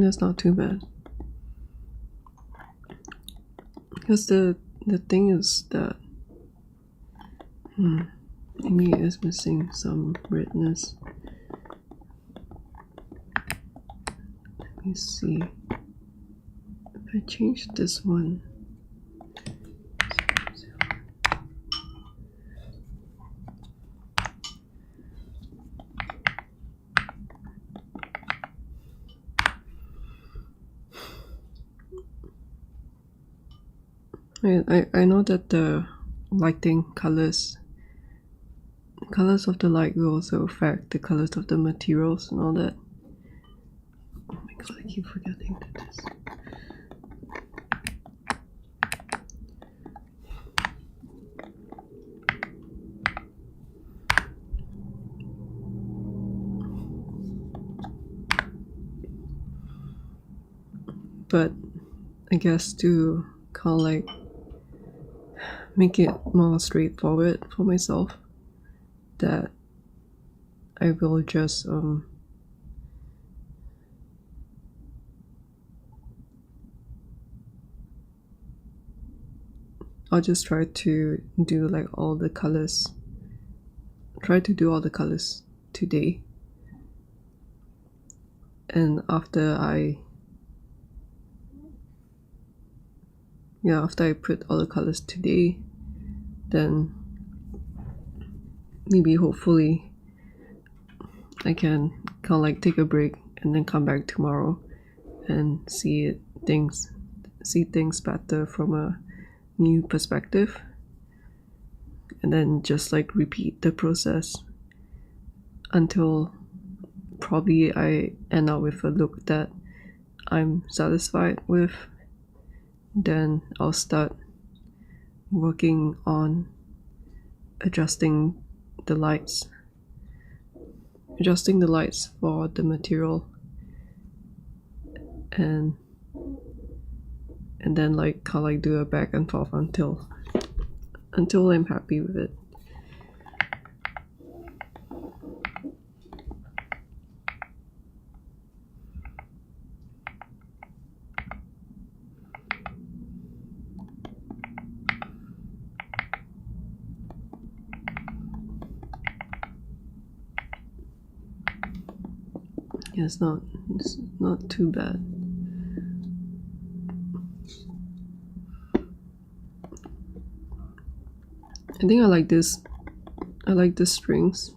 that's not too bad. Because the thing is that maybe it is missing some redness. Let me see. If I change this one. I know that the lighting colors of the light will also affect the colors of the materials and all that. Oh my god, I keep forgetting to do this. But I guess to kind of like make it more straightforward for myself, that I will just I'll just try to do like all the colors. Try to do all the colors today. And after I put all the colors today, then maybe hopefully I can kind of like take a break and then come back tomorrow and see things better from a new perspective. and then just like repeat the process until probably I end up with a look that I'm satisfied with. Then I'll start working on adjusting the lights for the material, and then like kind of like do a back and forth until I'm happy with it. Yeah, it's not too bad. I think I like this. I like the strings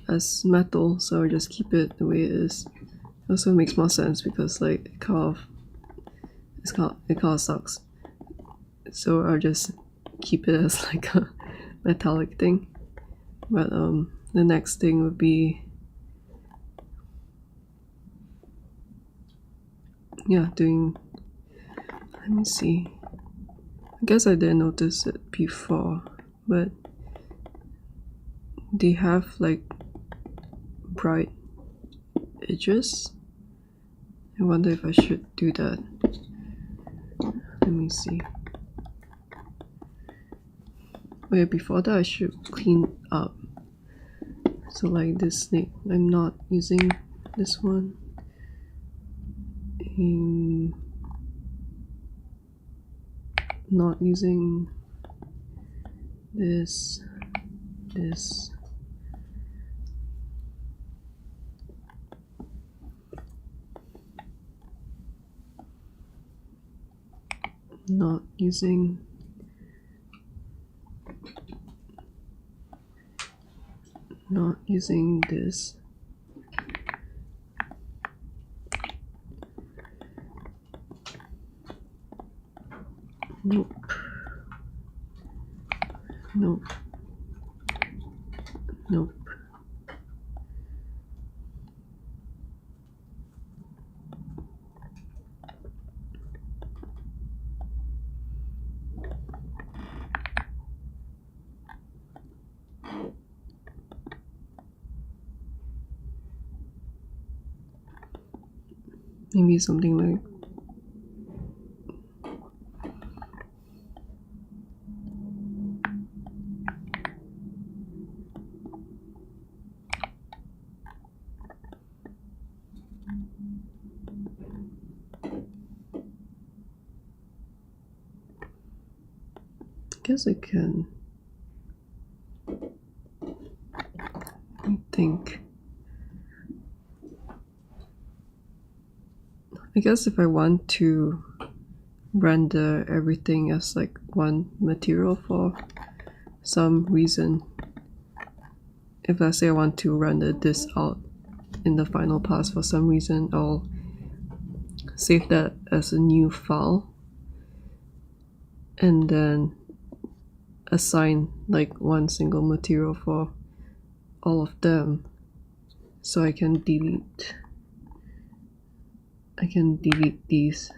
as metal, so I just keep it the way it is. It also makes more sense because like it kind of sucks. So I'll just keep it as like a metallic thing. But the next thing would be, yeah, doing, let me see. I guess I didn't notice it before, but they have like bright edges. I wonder if I should do that. Let me see. Oh yeah, before that I should clean up. So like this snake, I'm not using this one. Not using this. Not using this. Nope. Maybe something like I guess I can. I think. I guess if I want to render everything as like one material for some reason, if let's say I want to render this out in the final pass for some reason, I'll save that as a new file and then assign like one single material for all of them, so I can delete these.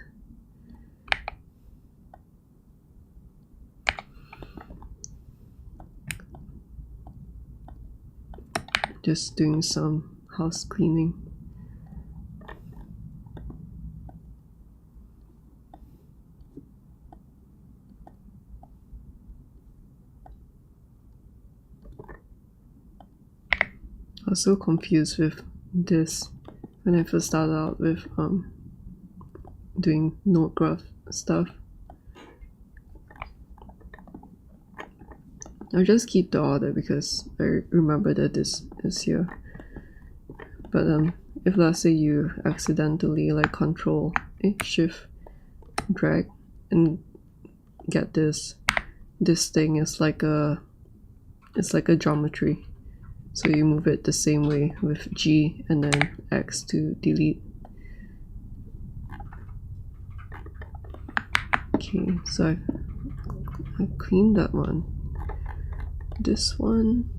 Just doing some house cleaning. I was so confused with this when I first started out with doing node graph stuff. I'll just keep the order because I remember that this is here. But if let's say you accidentally like control shift drag and get this thing is like a geometry. So you move it the same way with G and then X to delete. Okay, so I cleaned that one. this one.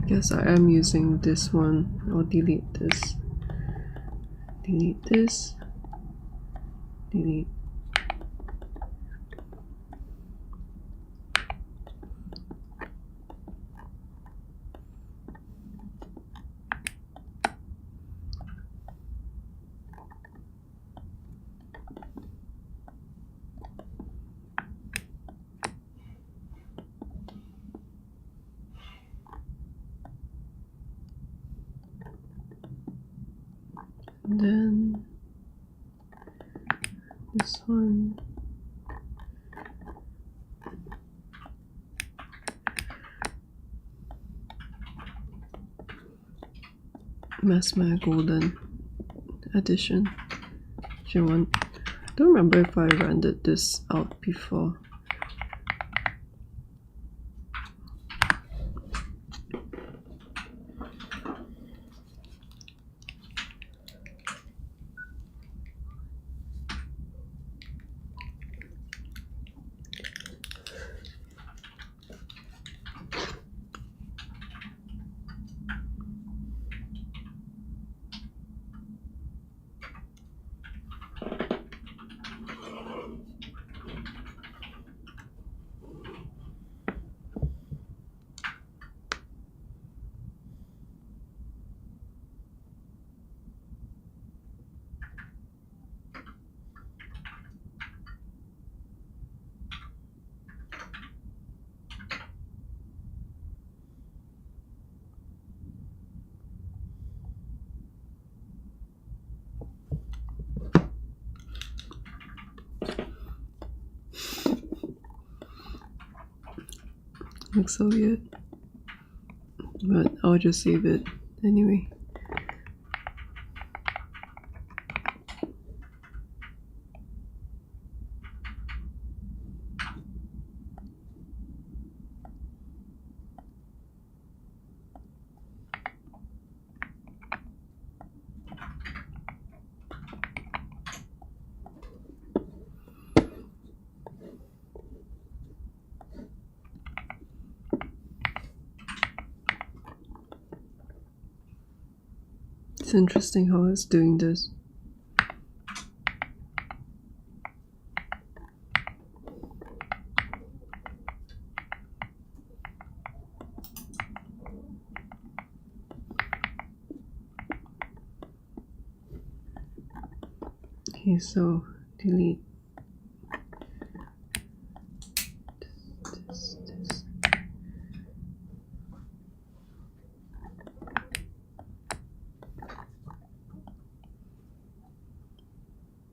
Guess I am using this one. I'll delete this. Delete this. Delete. And then this one. Messmer Golden Edition. I don't remember if I rendered this out before. Looks so weird, but I'll just save it anyway. It's interesting how it's doing this. Okay, so delete this.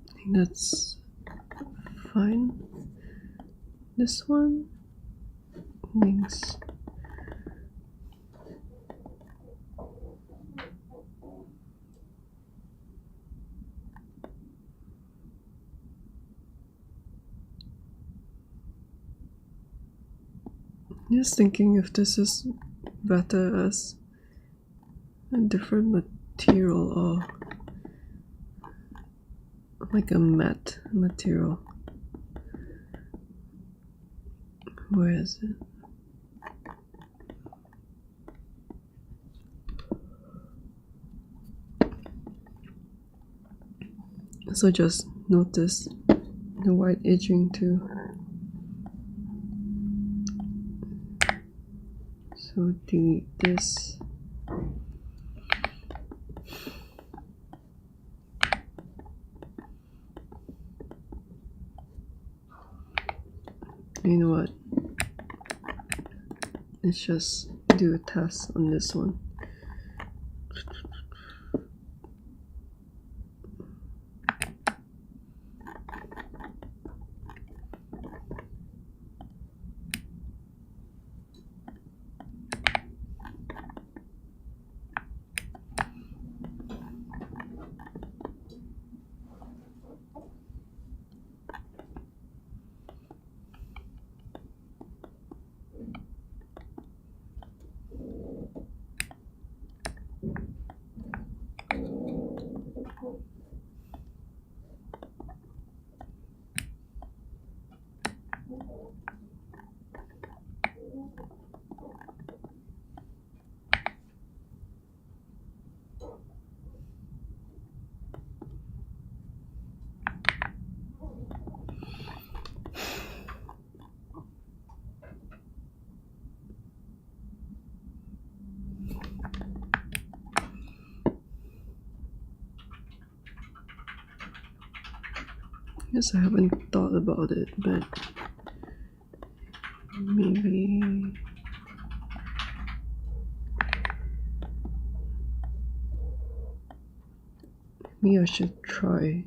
I think that's fine. This one, links. Just thinking if this is better as a different material or like a matte material. Where is it? So just notice the white edging too. So delete this. You know what? Let's just do a test on this one. Guess I haven't thought about it, but maybe I should try.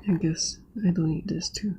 I guess I don't need this too.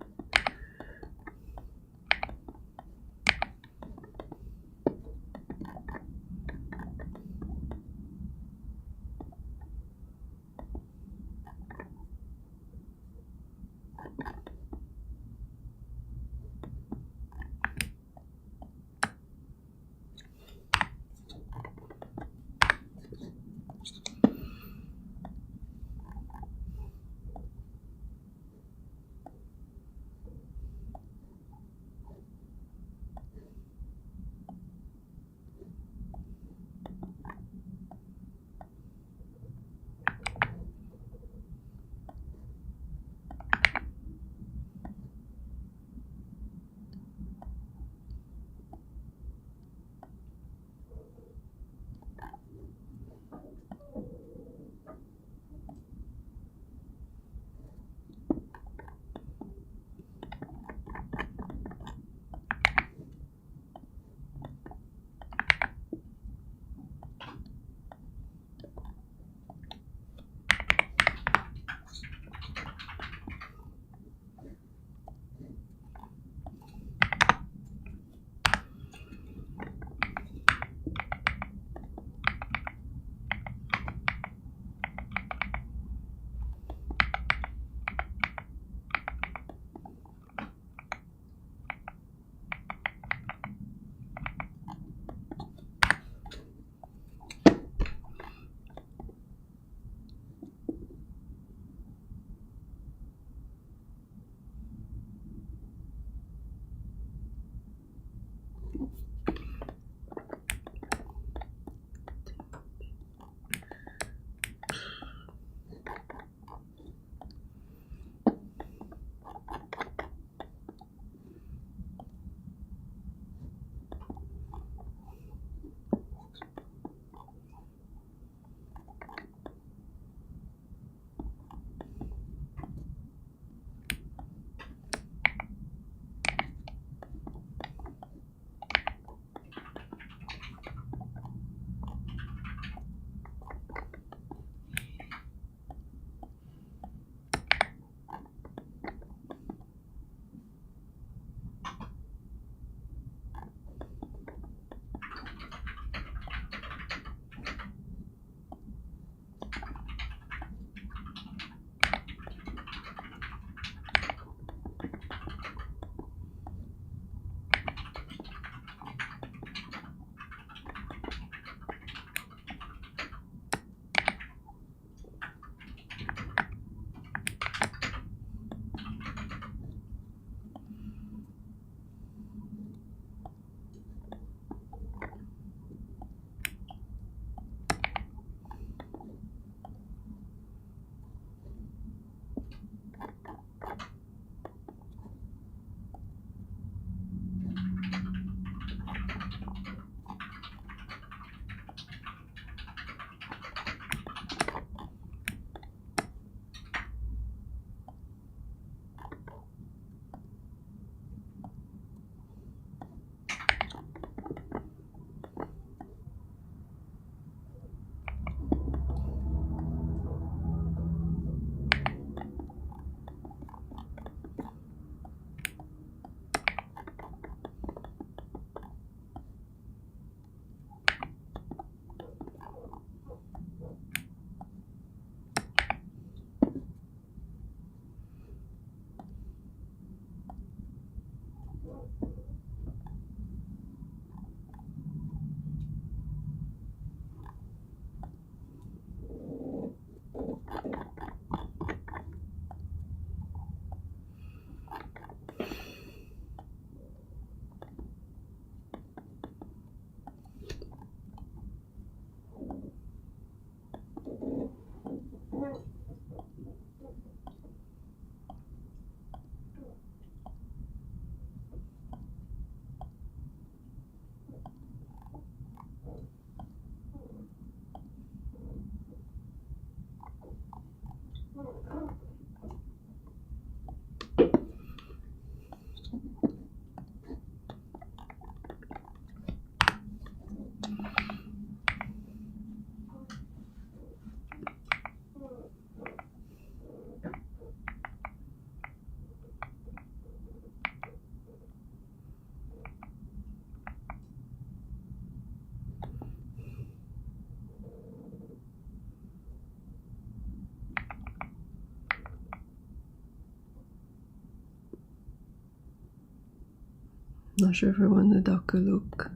Not sure if I want a darker look.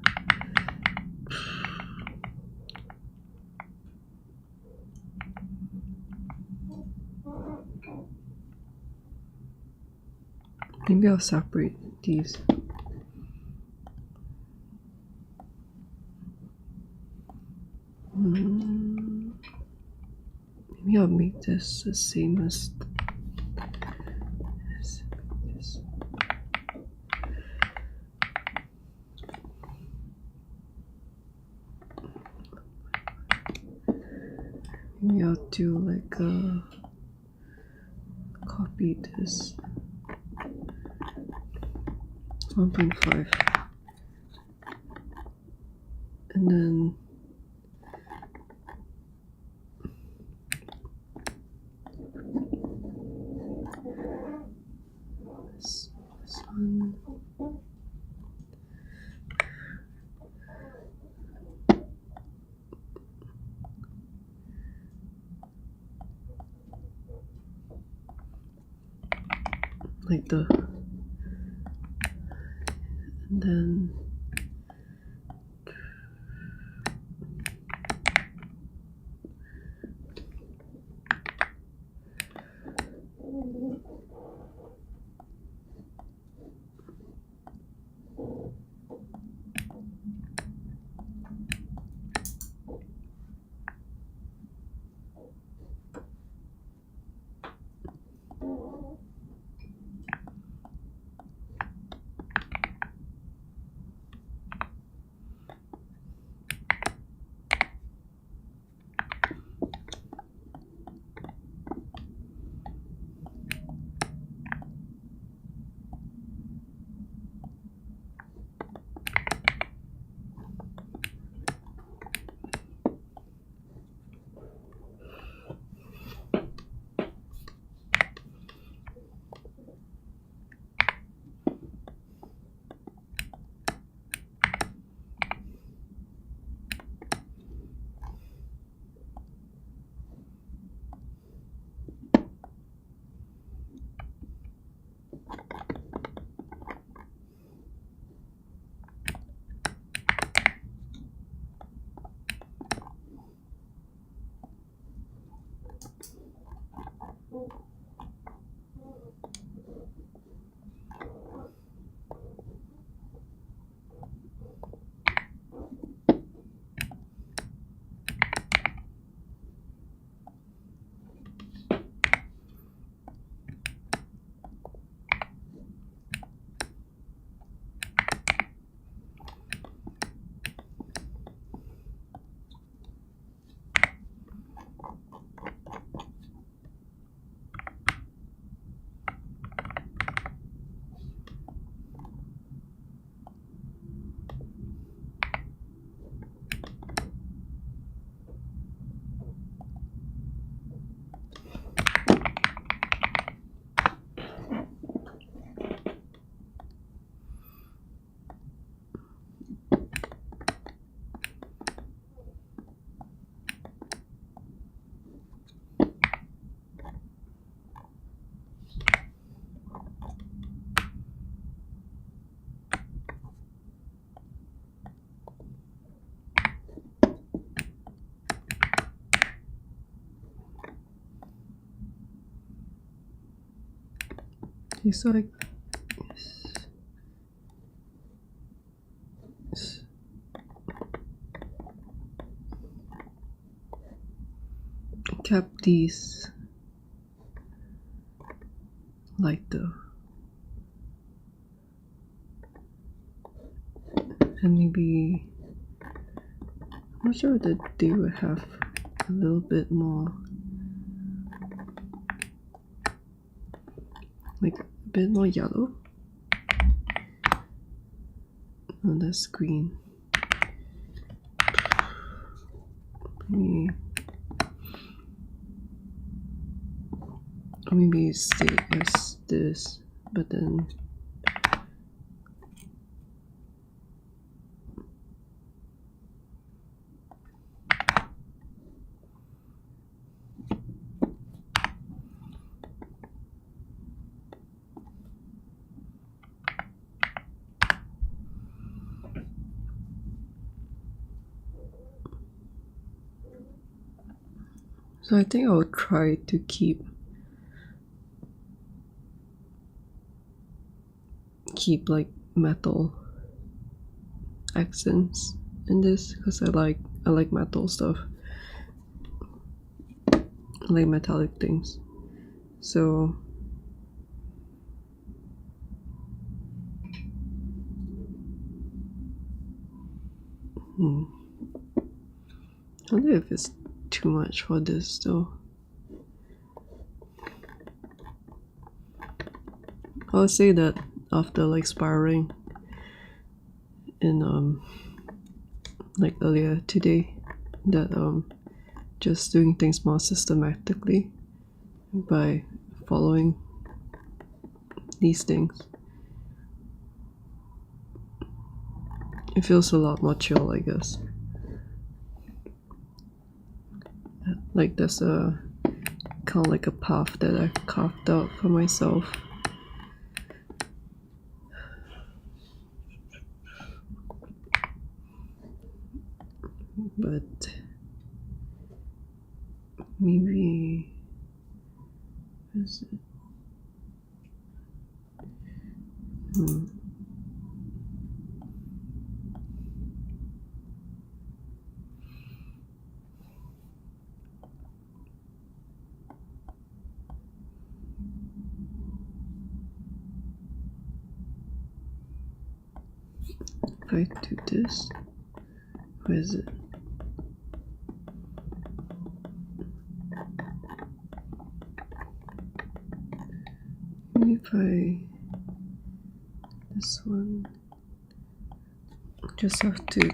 Maybe I'll separate these. Maybe I'll make this the same as this. Maybe I'll do like a copy this 1.5 and then this one. Like the, and then so I kept these lighter and maybe I'm not sure that they would have a little bit more, like a bit more yellow. Oh, that's green. Maybe stay as this, but then So I think I'll try to keep like metal accents in this because I like metal stuff. I like metallic things. So I wonder if it's too much for this though. I'll say that after like sparring in like earlier today, that just doing things more systematically by following these things, it feels a lot more chill, I guess. Like there's a kind of like a path that I carved out for myself. But maybe is it? If I do this, where is it? Maybe if this one, just have to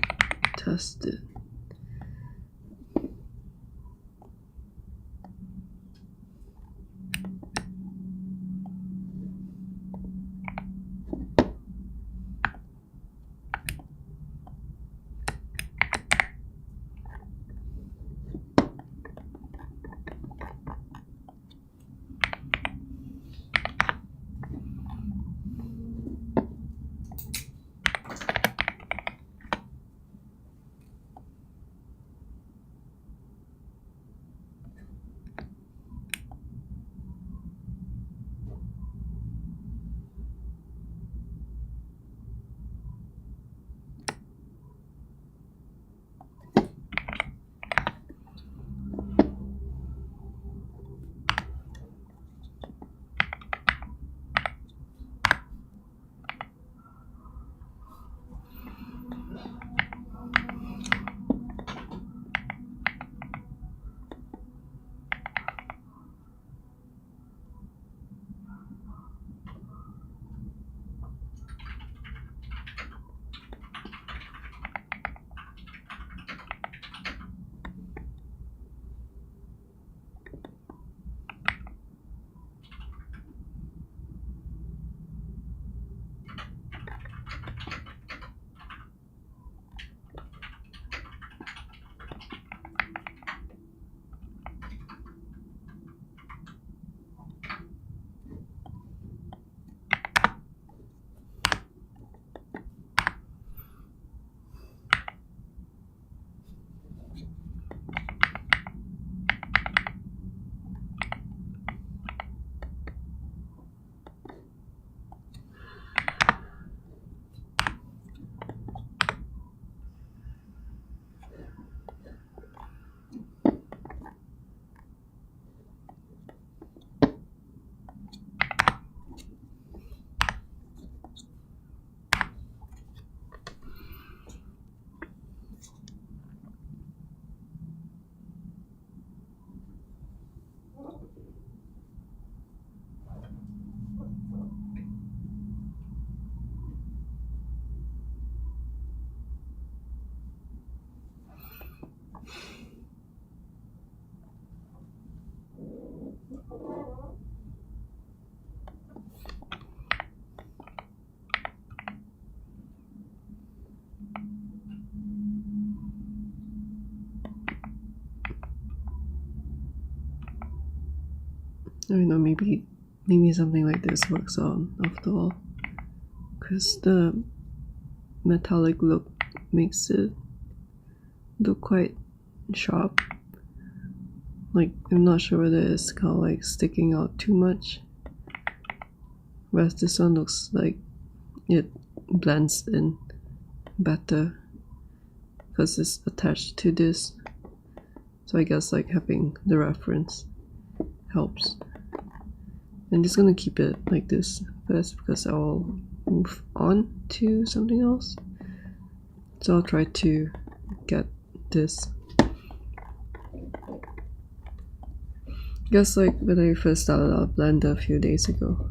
test it. I don't know, maybe something like this works out after all, because the metallic look makes it look quite sharp, like I'm not sure whether it's kind of like sticking out too much, whereas this one looks like it blends in better because it's attached to this. So I guess like having the reference helps. I'm just gonna keep it like this first because I'll move on to something else. So I'll try to get this. I guess like when I first started out Blender a few days ago,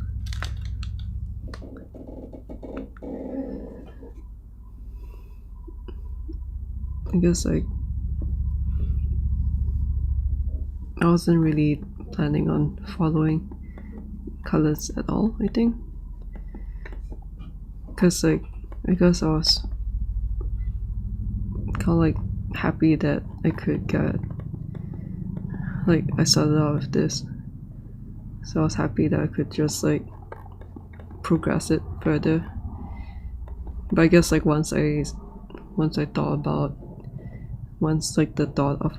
I guess like I wasn't really planning on following colors at all, I think. Because like I guess I was kind of like happy that I could get, like I started out with this, so I was happy that I could just like progress it further. But I guess like once I thought about, once like the thought of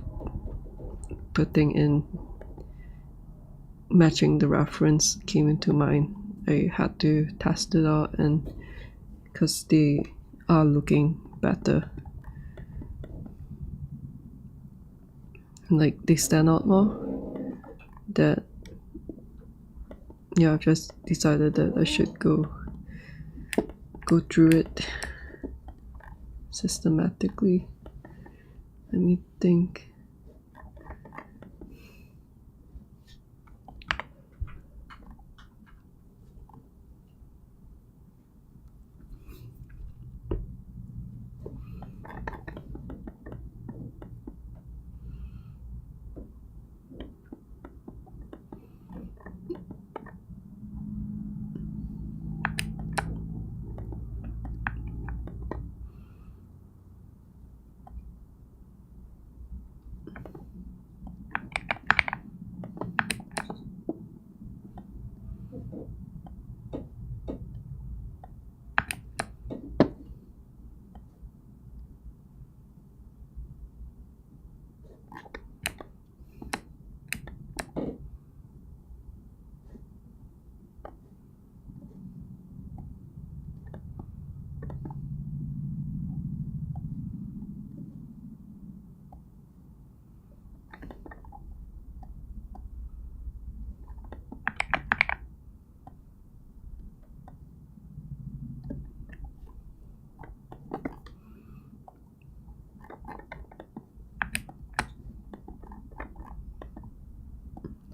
putting in matching the reference came into mind, I had to test it out, and because they are looking better, like they stand out more, that yeah, I've just decided that I should go through it systematically. Let me think.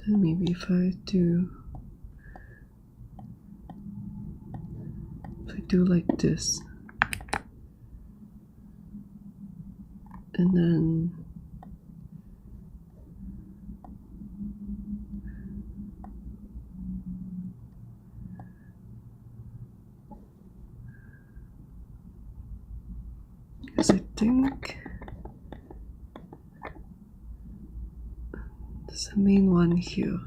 Then maybe if I do like this, and then because I think there's a main one here.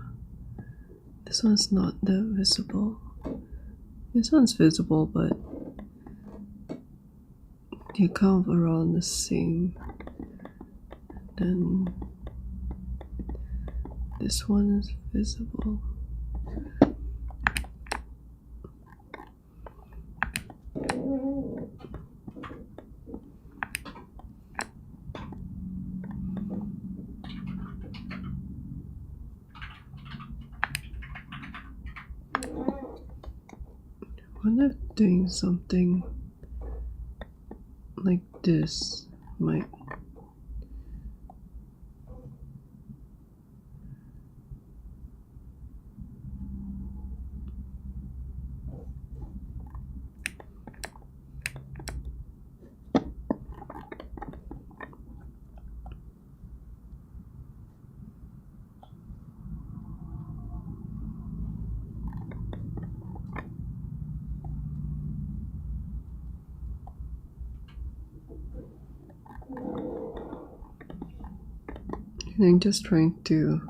This one's not that visible. This one's visible, but they're kind of around the same. Then this one is visible. I wonder if doing something like this might I'm just trying to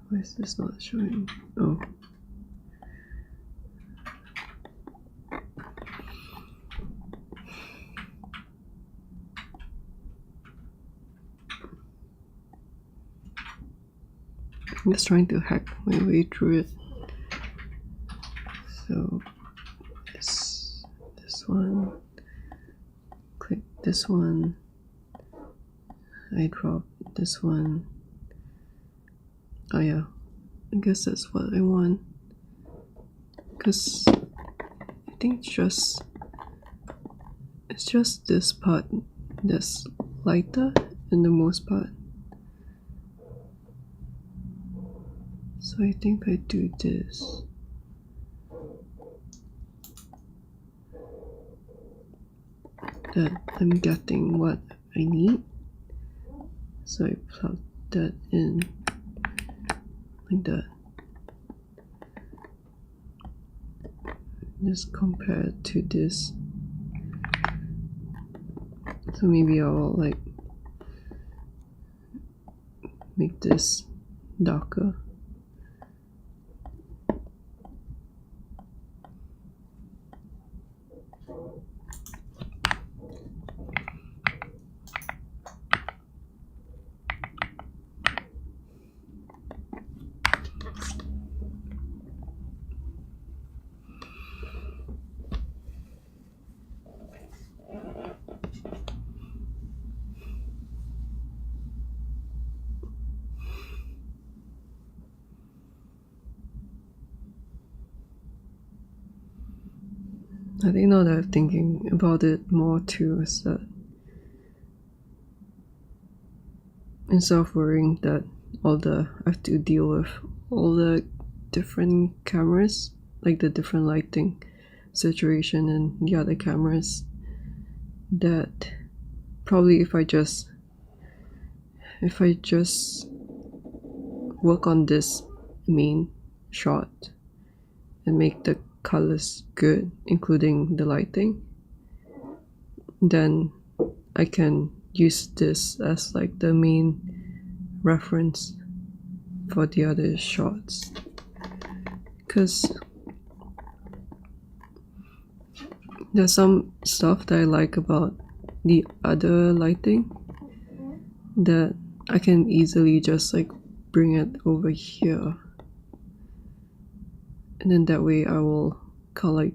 why is this not showing? Oh. I'm just trying to hack my way through it. So this one, click this one, I drop this one. Oh yeah, I guess that's what I want, because I think it's just this part that's lighter in the most part. So I think I do this. That I'm getting what I need. So I plug that in like that. Just compare it to this. So maybe I'll like make this darker. I think now that I'm thinking about it more too, is that instead of worrying that I have to deal with all the different cameras, like the different lighting situation and the other cameras, that probably if I just work on this main shot and make the colors good, including the lighting, then I can use this as like the main reference for the other shots. Because there's some stuff that I like about the other lighting that I can easily just like bring it over here, and then that way I will kind of like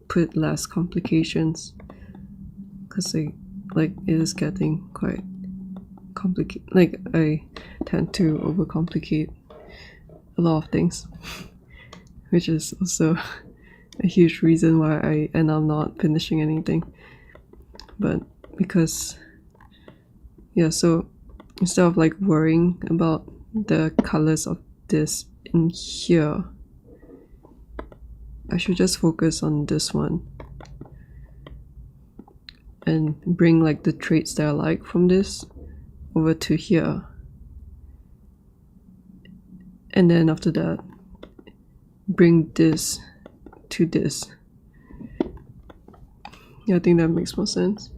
put less complications, because it is getting quite complicated. Like I tend to overcomplicate a lot of things, which is also a huge reason why I end up not finishing anything. But because so instead of like worrying about the colors of this in here, I should just focus on this one and bring like the traits that I like from this over to here, and then after that bring this to this. Yeah, I think that makes more sense.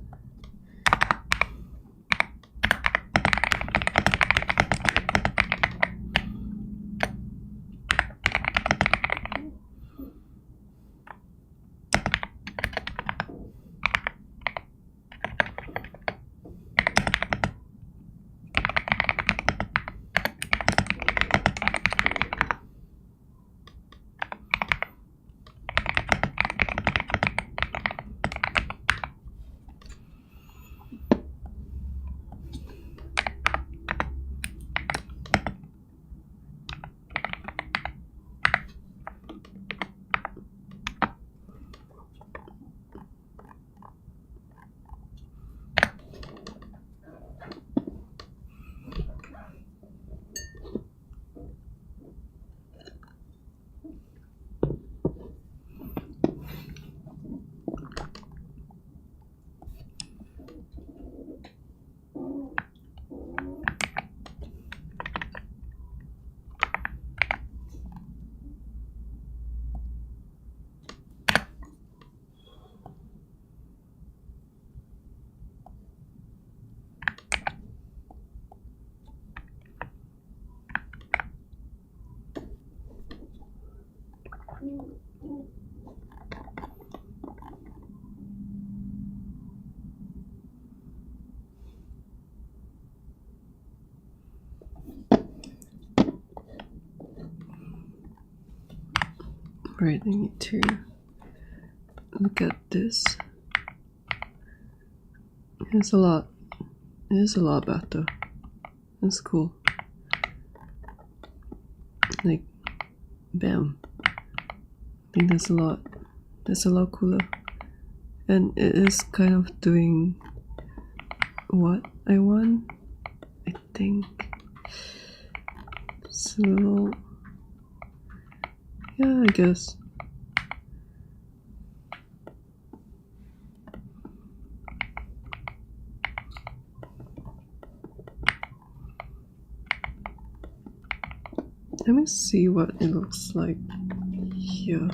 Right, I need to look at this. It's a lot. It is a lot better. It's cool. Like, bam. I think that's a lot. That's a lot cooler. And it is kind of doing what I want. I think it's a little. Yeah, I guess. Let me see what it looks like here.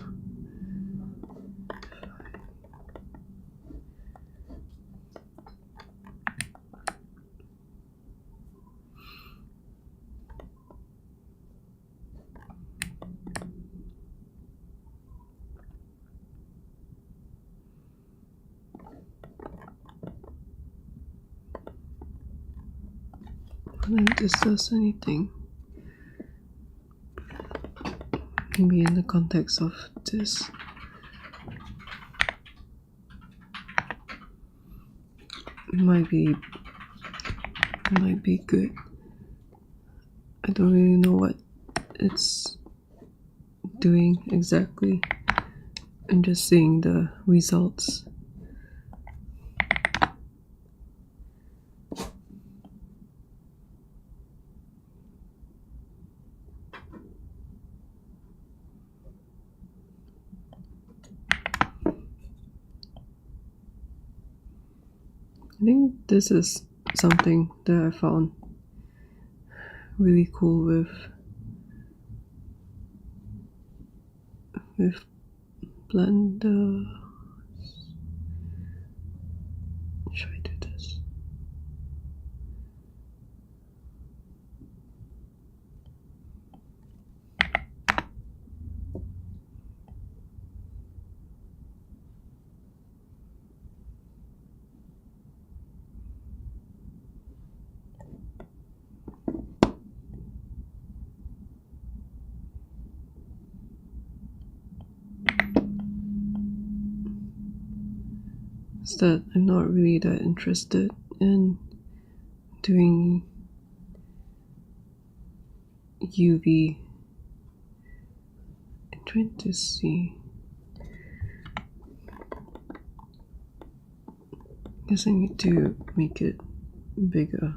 I don't know if this does anything. Maybe in the context of this. It might be good. I don't really know what it's doing exactly. I'm just seeing the results. I think this is something that I found really cool with Blender. Should I do this? Is that I'm not really that interested in doing UV. I'm trying to see. I guess I need to make it bigger.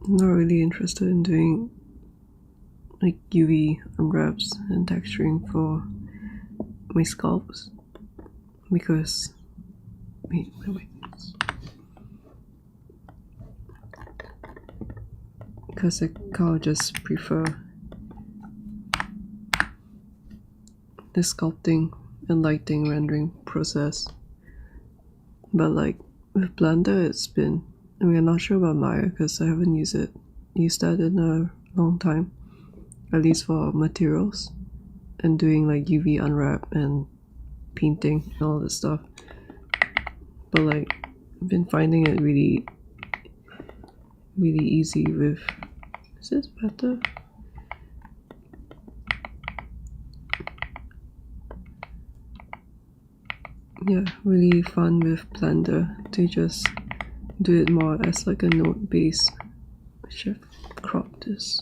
I'm not really interested in doing like UV unwraps and texturing for my sculpts because wait. Because I kind of just prefer the sculpting and lighting rendering process. But like with Blender, it's been. I mean, I'm not sure about Maya because I haven't used that in a long time, at least for materials and doing like UV unwrap and painting and all this stuff. But like I've been finding it really easy with. Is this better? Yeah, really fun with Blender to just do it more as like a node base. I should have cropped this.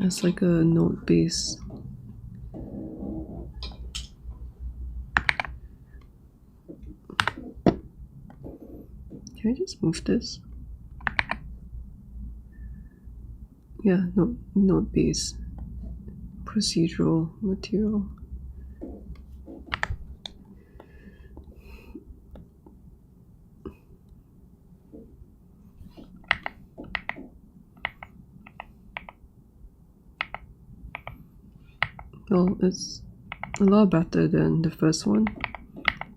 As like a node base. Can I just move this? Yeah, node base. Procedural material. Well, it's a lot better than the first one,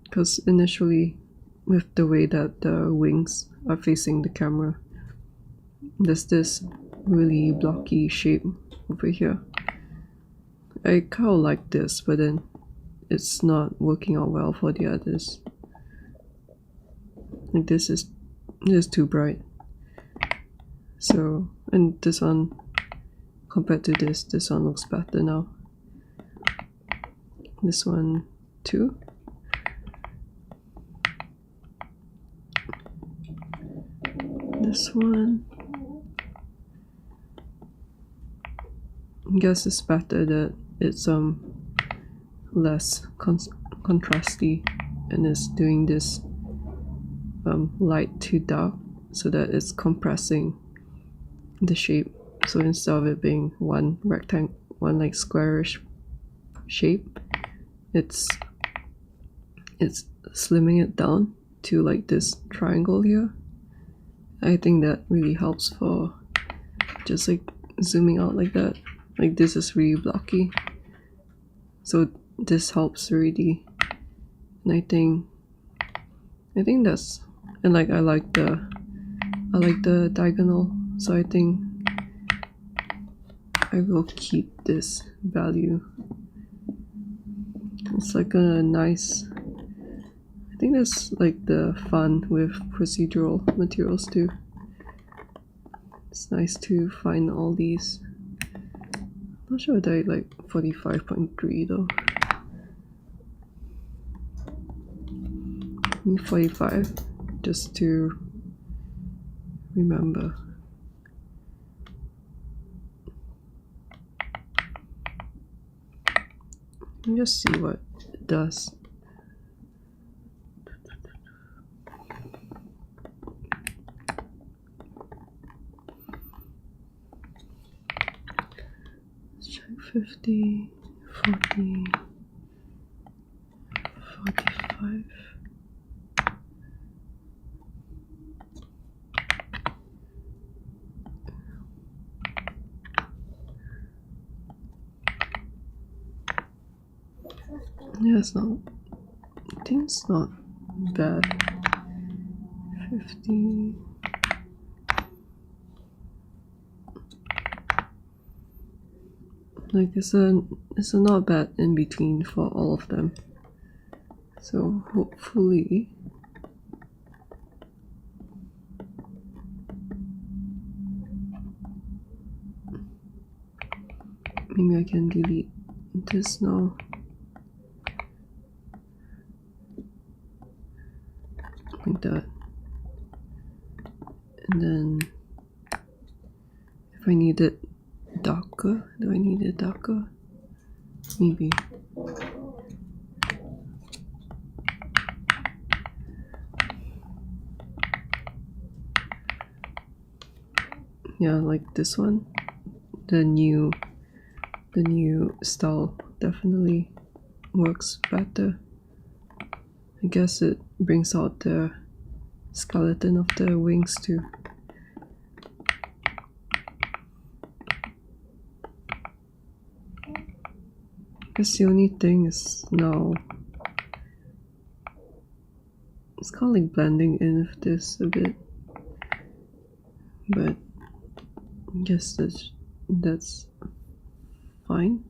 because initially, with the way that the wings are facing the camera, there's this really blocky shape over here. I kind of like this, but then it's not working out well for the others. Like this is too bright. So, and this one, compared to this one looks better now. This one too. This one, I guess it's better that it's less contrasty and it's doing this light to dark so that it's compressing the shape. So instead of it being one rectangle, one like squarish shape, it's slimming it down to like this triangle here. I think that really helps for just like zooming out like that. Like this is really blocky, so this helps already. And I think that's, and like I like the diagonal, so I think I will keep this value. It's like a nice, I think that's like the fun with procedural materials too. It's nice to find all these. Not sure whether I like 45.3 though. 45 just to remember. Let me just see what it does. Let's check 50, 40, 45. Yeah, it's not, I think it's not bad. 50. Like it's a not bad in between for all of them. So hopefully maybe I can delete this now. Like that. And then if I need it darker, do I need it darker? Maybe. Yeah, like this one. The new style definitely works better. I guess it brings out the skeleton of the wings too. I guess the only thing is now it's kind of like blending in with this a bit, but I guess that's fine.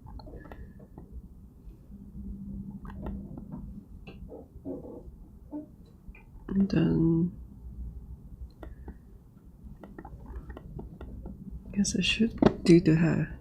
And then I guess I should do the hair.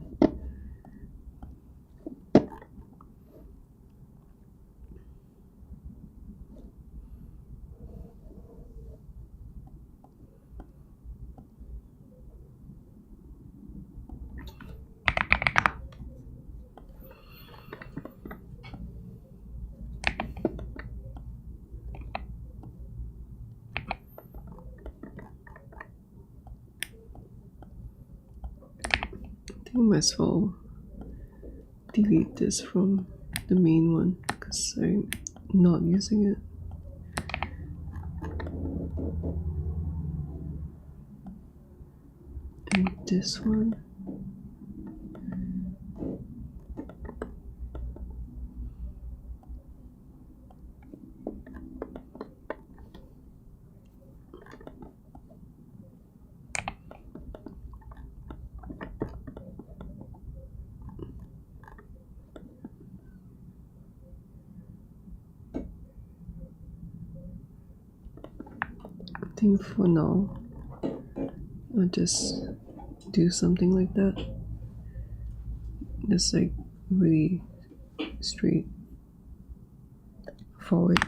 I might as well delete this from the main one because I'm not using it. And this one. think for now I'll just do something like that. Just like really straight forward.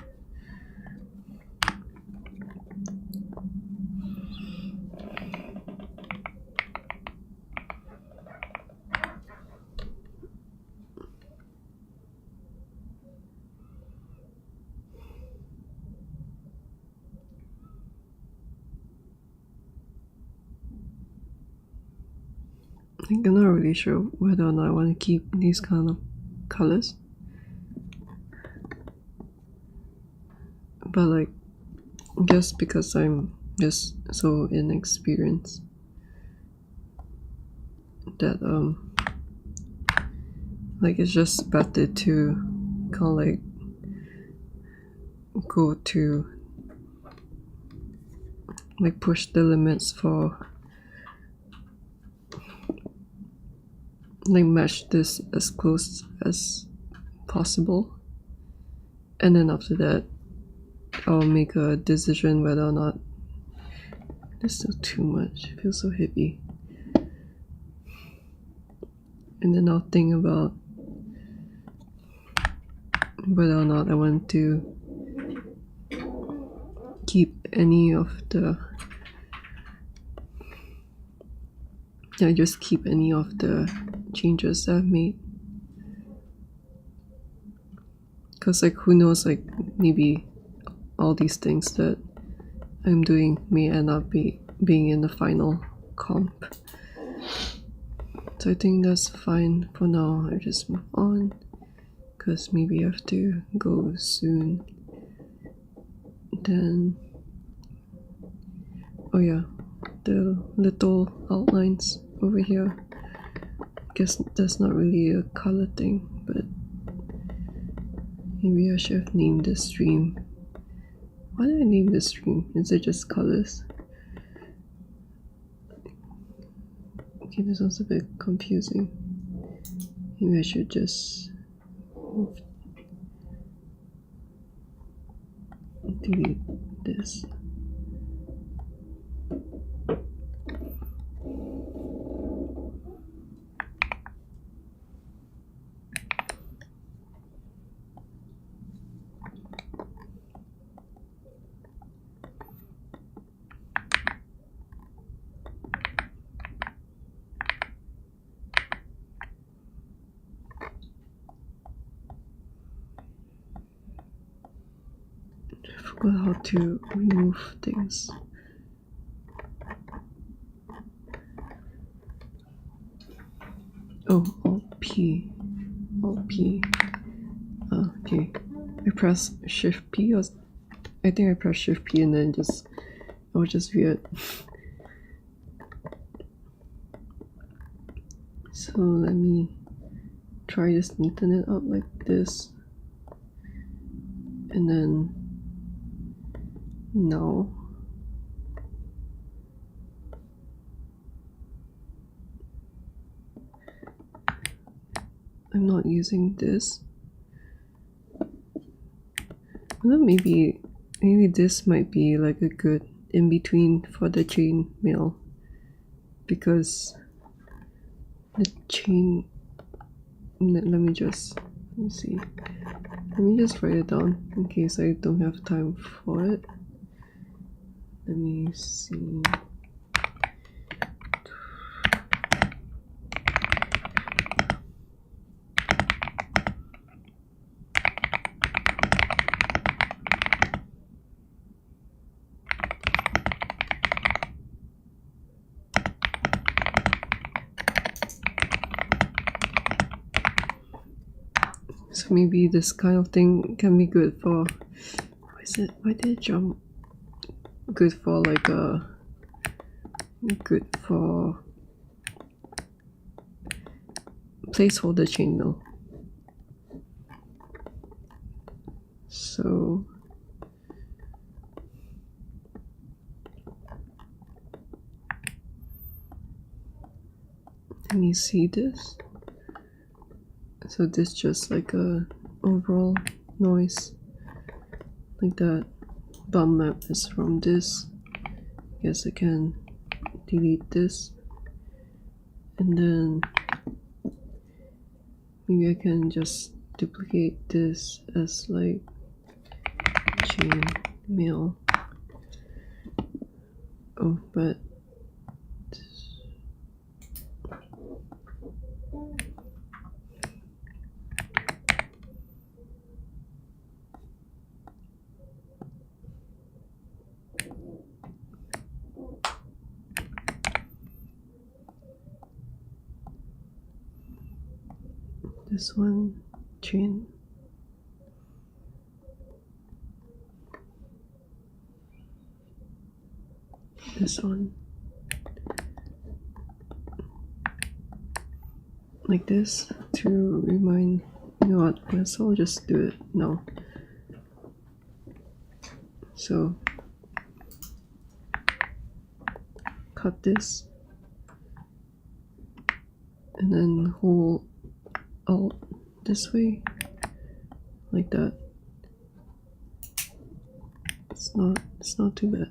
I'm not really sure whether or not I want to keep these kind of colors, but like just because I'm just so inexperienced that like it's just better to kind of like go to like push the limits for like match this as close as possible, and then after that I'll make a decision whether or not there's still too much. It feels so hippie. And then I'll think about whether or not I want to keep any of the just keep any of the changes that I've made, because like who knows, like maybe all these things that I'm doing may end up being in the final comp. So I think that's fine for now. I just move on because maybe I have to go soon. Then oh yeah, the little outlines over here. Guess that's not really a color thing, but maybe I should have named the stream. Why did I name the stream? Is it just colors? Okay, this one's a bit confusing. Maybe I should just delete this. I forgot how to remove things. Oh, Alt P. Alt P. Okay. I press Shift P, or I think I press Shift P and then just it was just weird. So let me try just neaten it up like this, and then now I'm not using this. Well, maybe this might be like a good in between for the chain mail, because the chain. Let me see. Let me just write it down in case I don't have time for it. Let me see. So maybe this kind of thing can be good for. Why did it jump? Good for like good for placeholder chainmail. So let me see this. So this just like a overall noise like that. Bum map is from this. guess I can delete this, and then maybe I can just duplicate this as like chain mail. Oh, but this one chain. This one like this to remind, you know what, guess I'll just do it now. So cut this and then hold Alt this way like that. It's not too bad.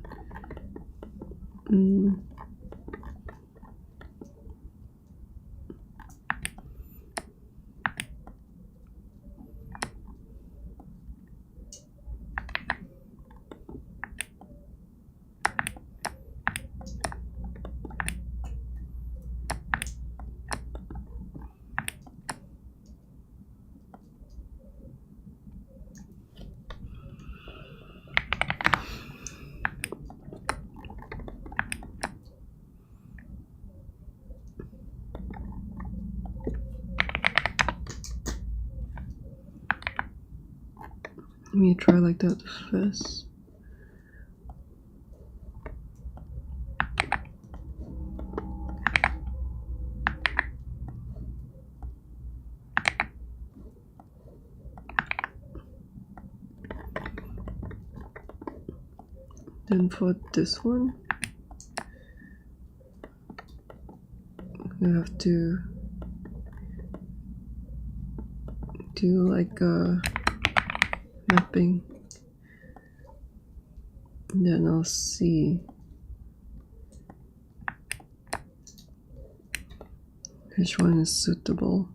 Let me try like that first. Then for this one, you have to do like a mapping, and then I'll see which one is suitable.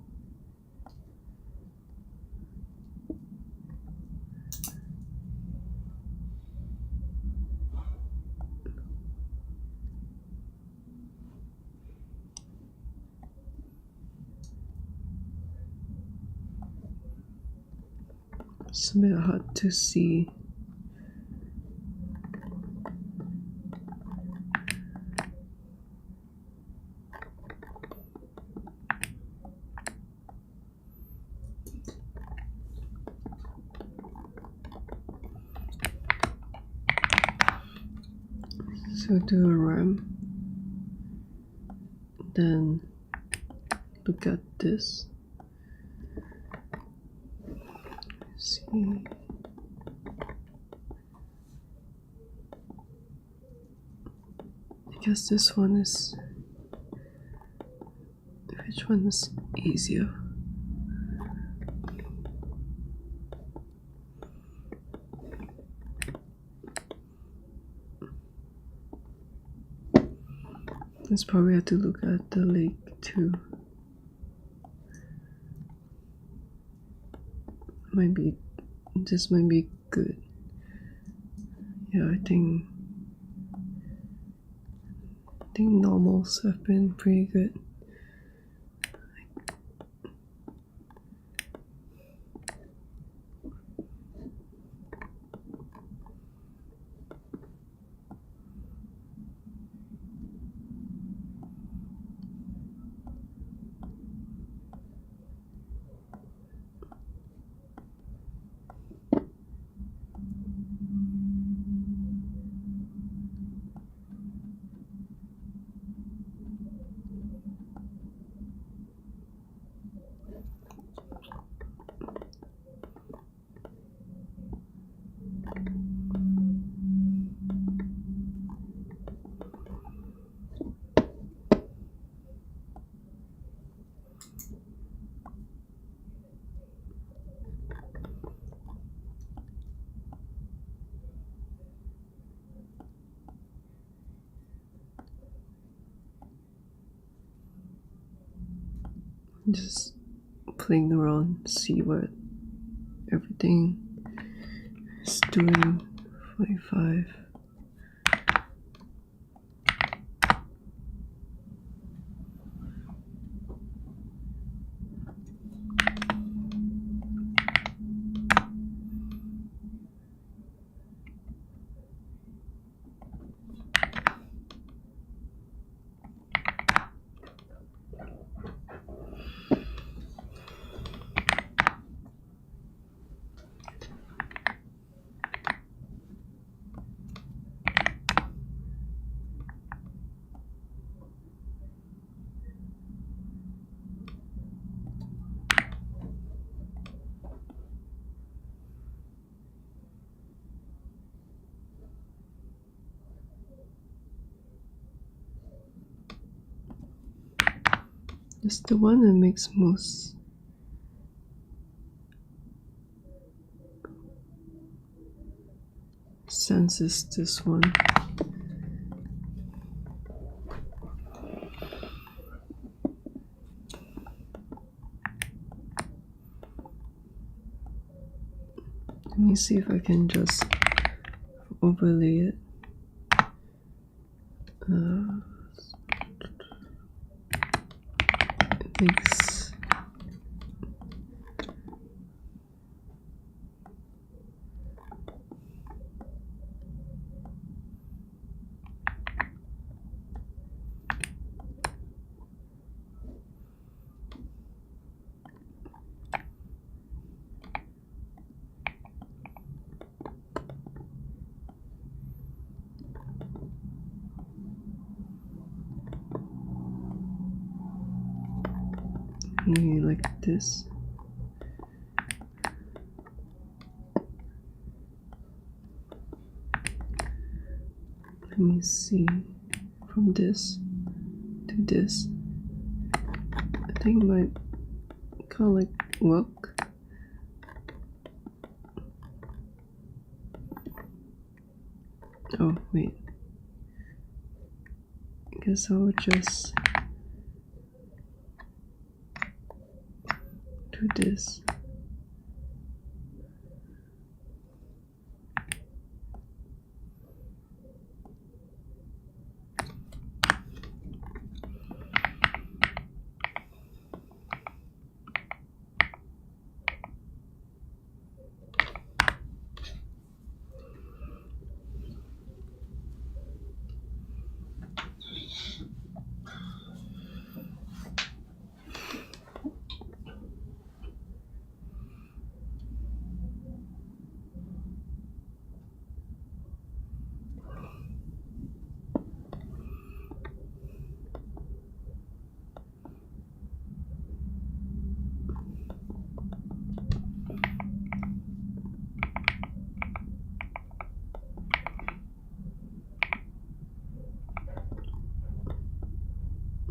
It's a bit hard to see. So do a ramp, then look at this. See. I guess this one is, which one is easier? Let's probably have to look at the lake too. This might be good. Yeah, I think normals have been pretty good. Just playing around, see what everything is doing. 45. It's the one that makes most sense is this one. Let me see if I can just overlay it. It makes maybe like this. Let me see, from this to this. I think it might kind of like work. Oh wait, I guess I'll just do this.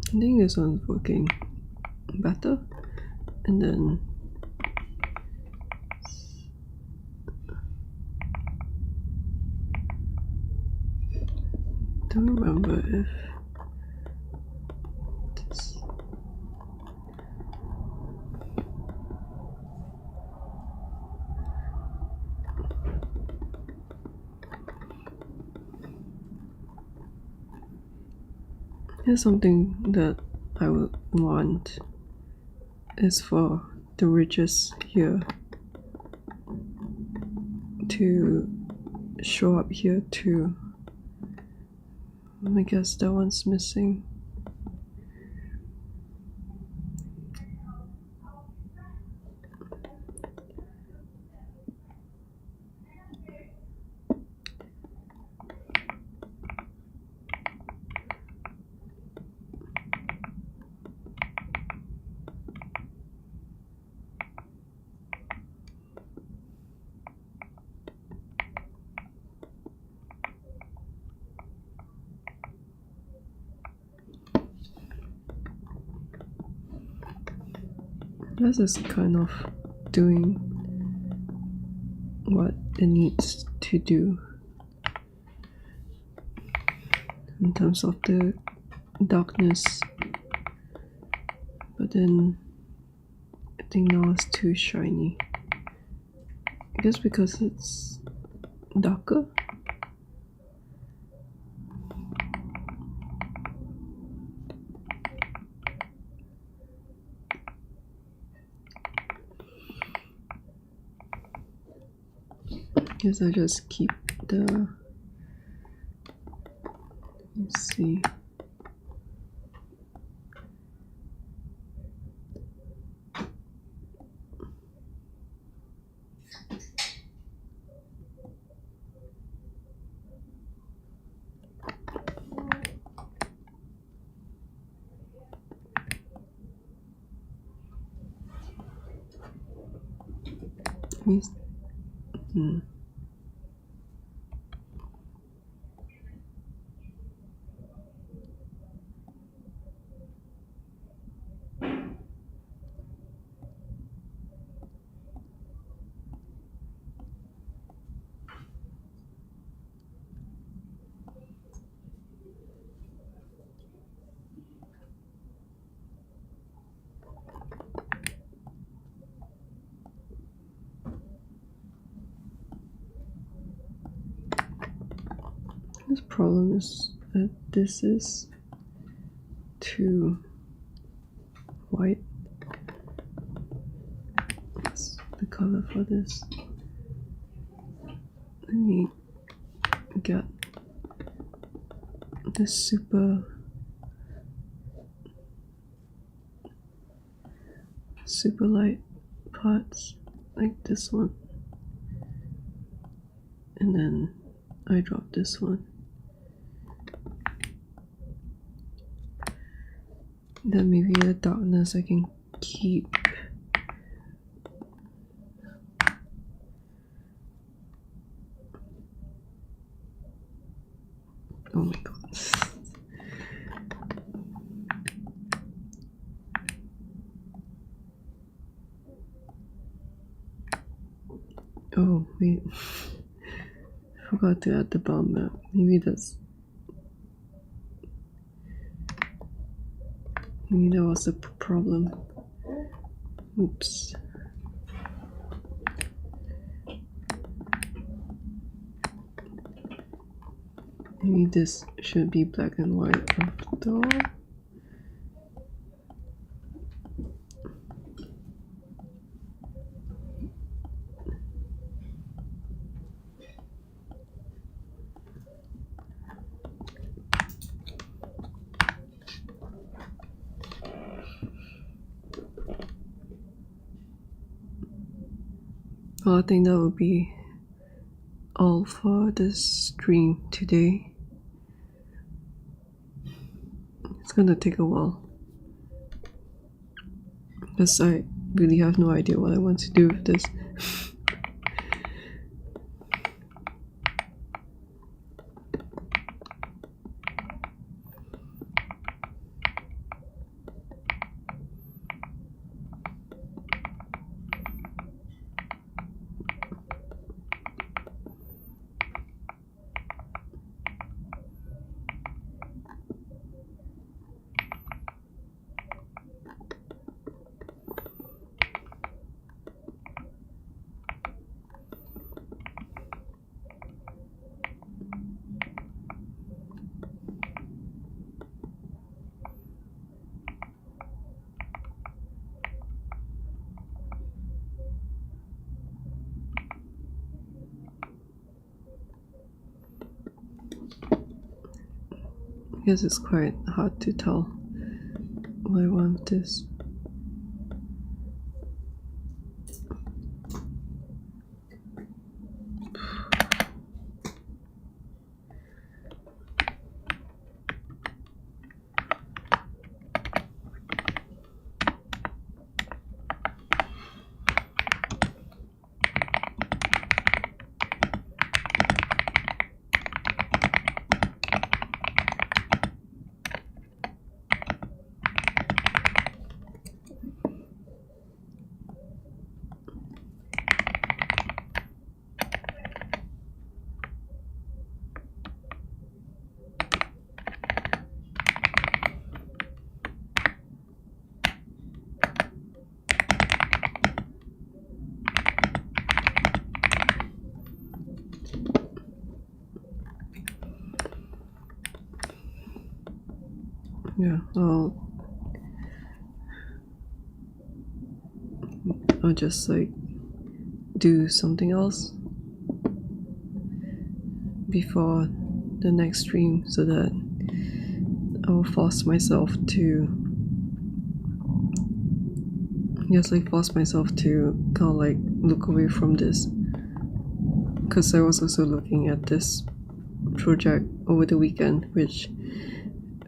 I think this one's working better, and then don't remember if this. Here's something that I would want is for the ridges here to show up here too. I guess that one's missing. This is kind of doing what it needs to do in terms of the darkness, but then think now it's too shiny. I guess because it's darker. Guess I just keep the, let's see. This problem is that this is too white. What's the color for this? Let me get this super light parts like this one, and then I drop this one. Then maybe the darkness I can keep. Oh my god. Oh wait, I forgot to add the bomb map. Maybe that was the problem. Oops. Maybe this should be black and white after all. Well, I think that would be all for this stream today. It's gonna take a while because I really have no idea what I want to do with this. I guess it's quite hard to tell what I want with this. Yeah, I'll just like do something else before the next stream so that I'll force myself to kind of like look away from this, because I was also looking at this project over the weekend, which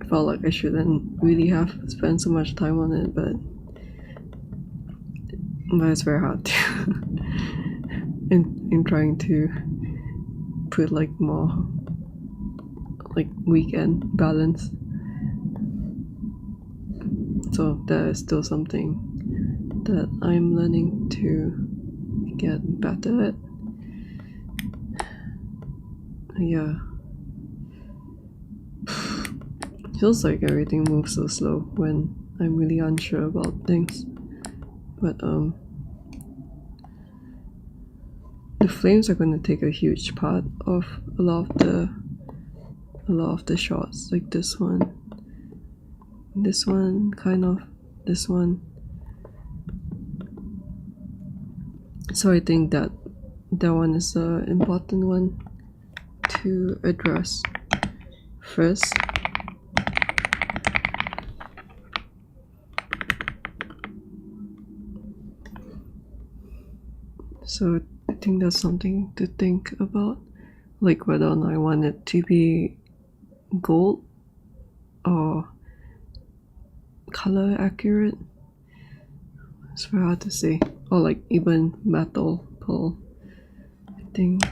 I felt like I shouldn't really have spent so much time on it, but it's very hard to in trying to put like more like weekend balance. So that is still something that I'm learning to get better at. Yeah. Feels like everything moves so slow when I'm really unsure about things. But the flames are going to take a huge part of a lot of the shots, like this one, kind of, this one. So I think that one is an important one to address first. So I think that's something to think about, like whether or not I want it to be gold or color accurate. It's very hard to say. Or like even metal pearl, I think.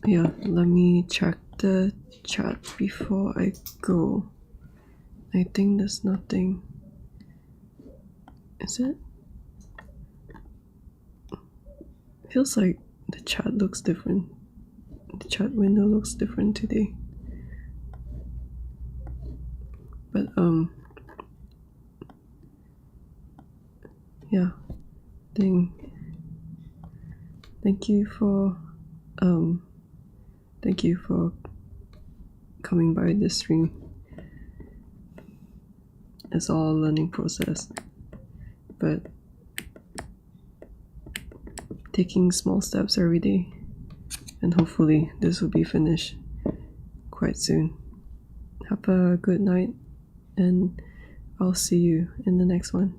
Yeah, let me check the chat before I go. I think there's nothing. Is it? Feels like the chat looks different. The chat window looks different today. But yeah. Thank you for coming by this stream. It's all a learning process, but taking small steps every day, and hopefully this will be finished quite soon. Have a good night, and I'll see you in the next one.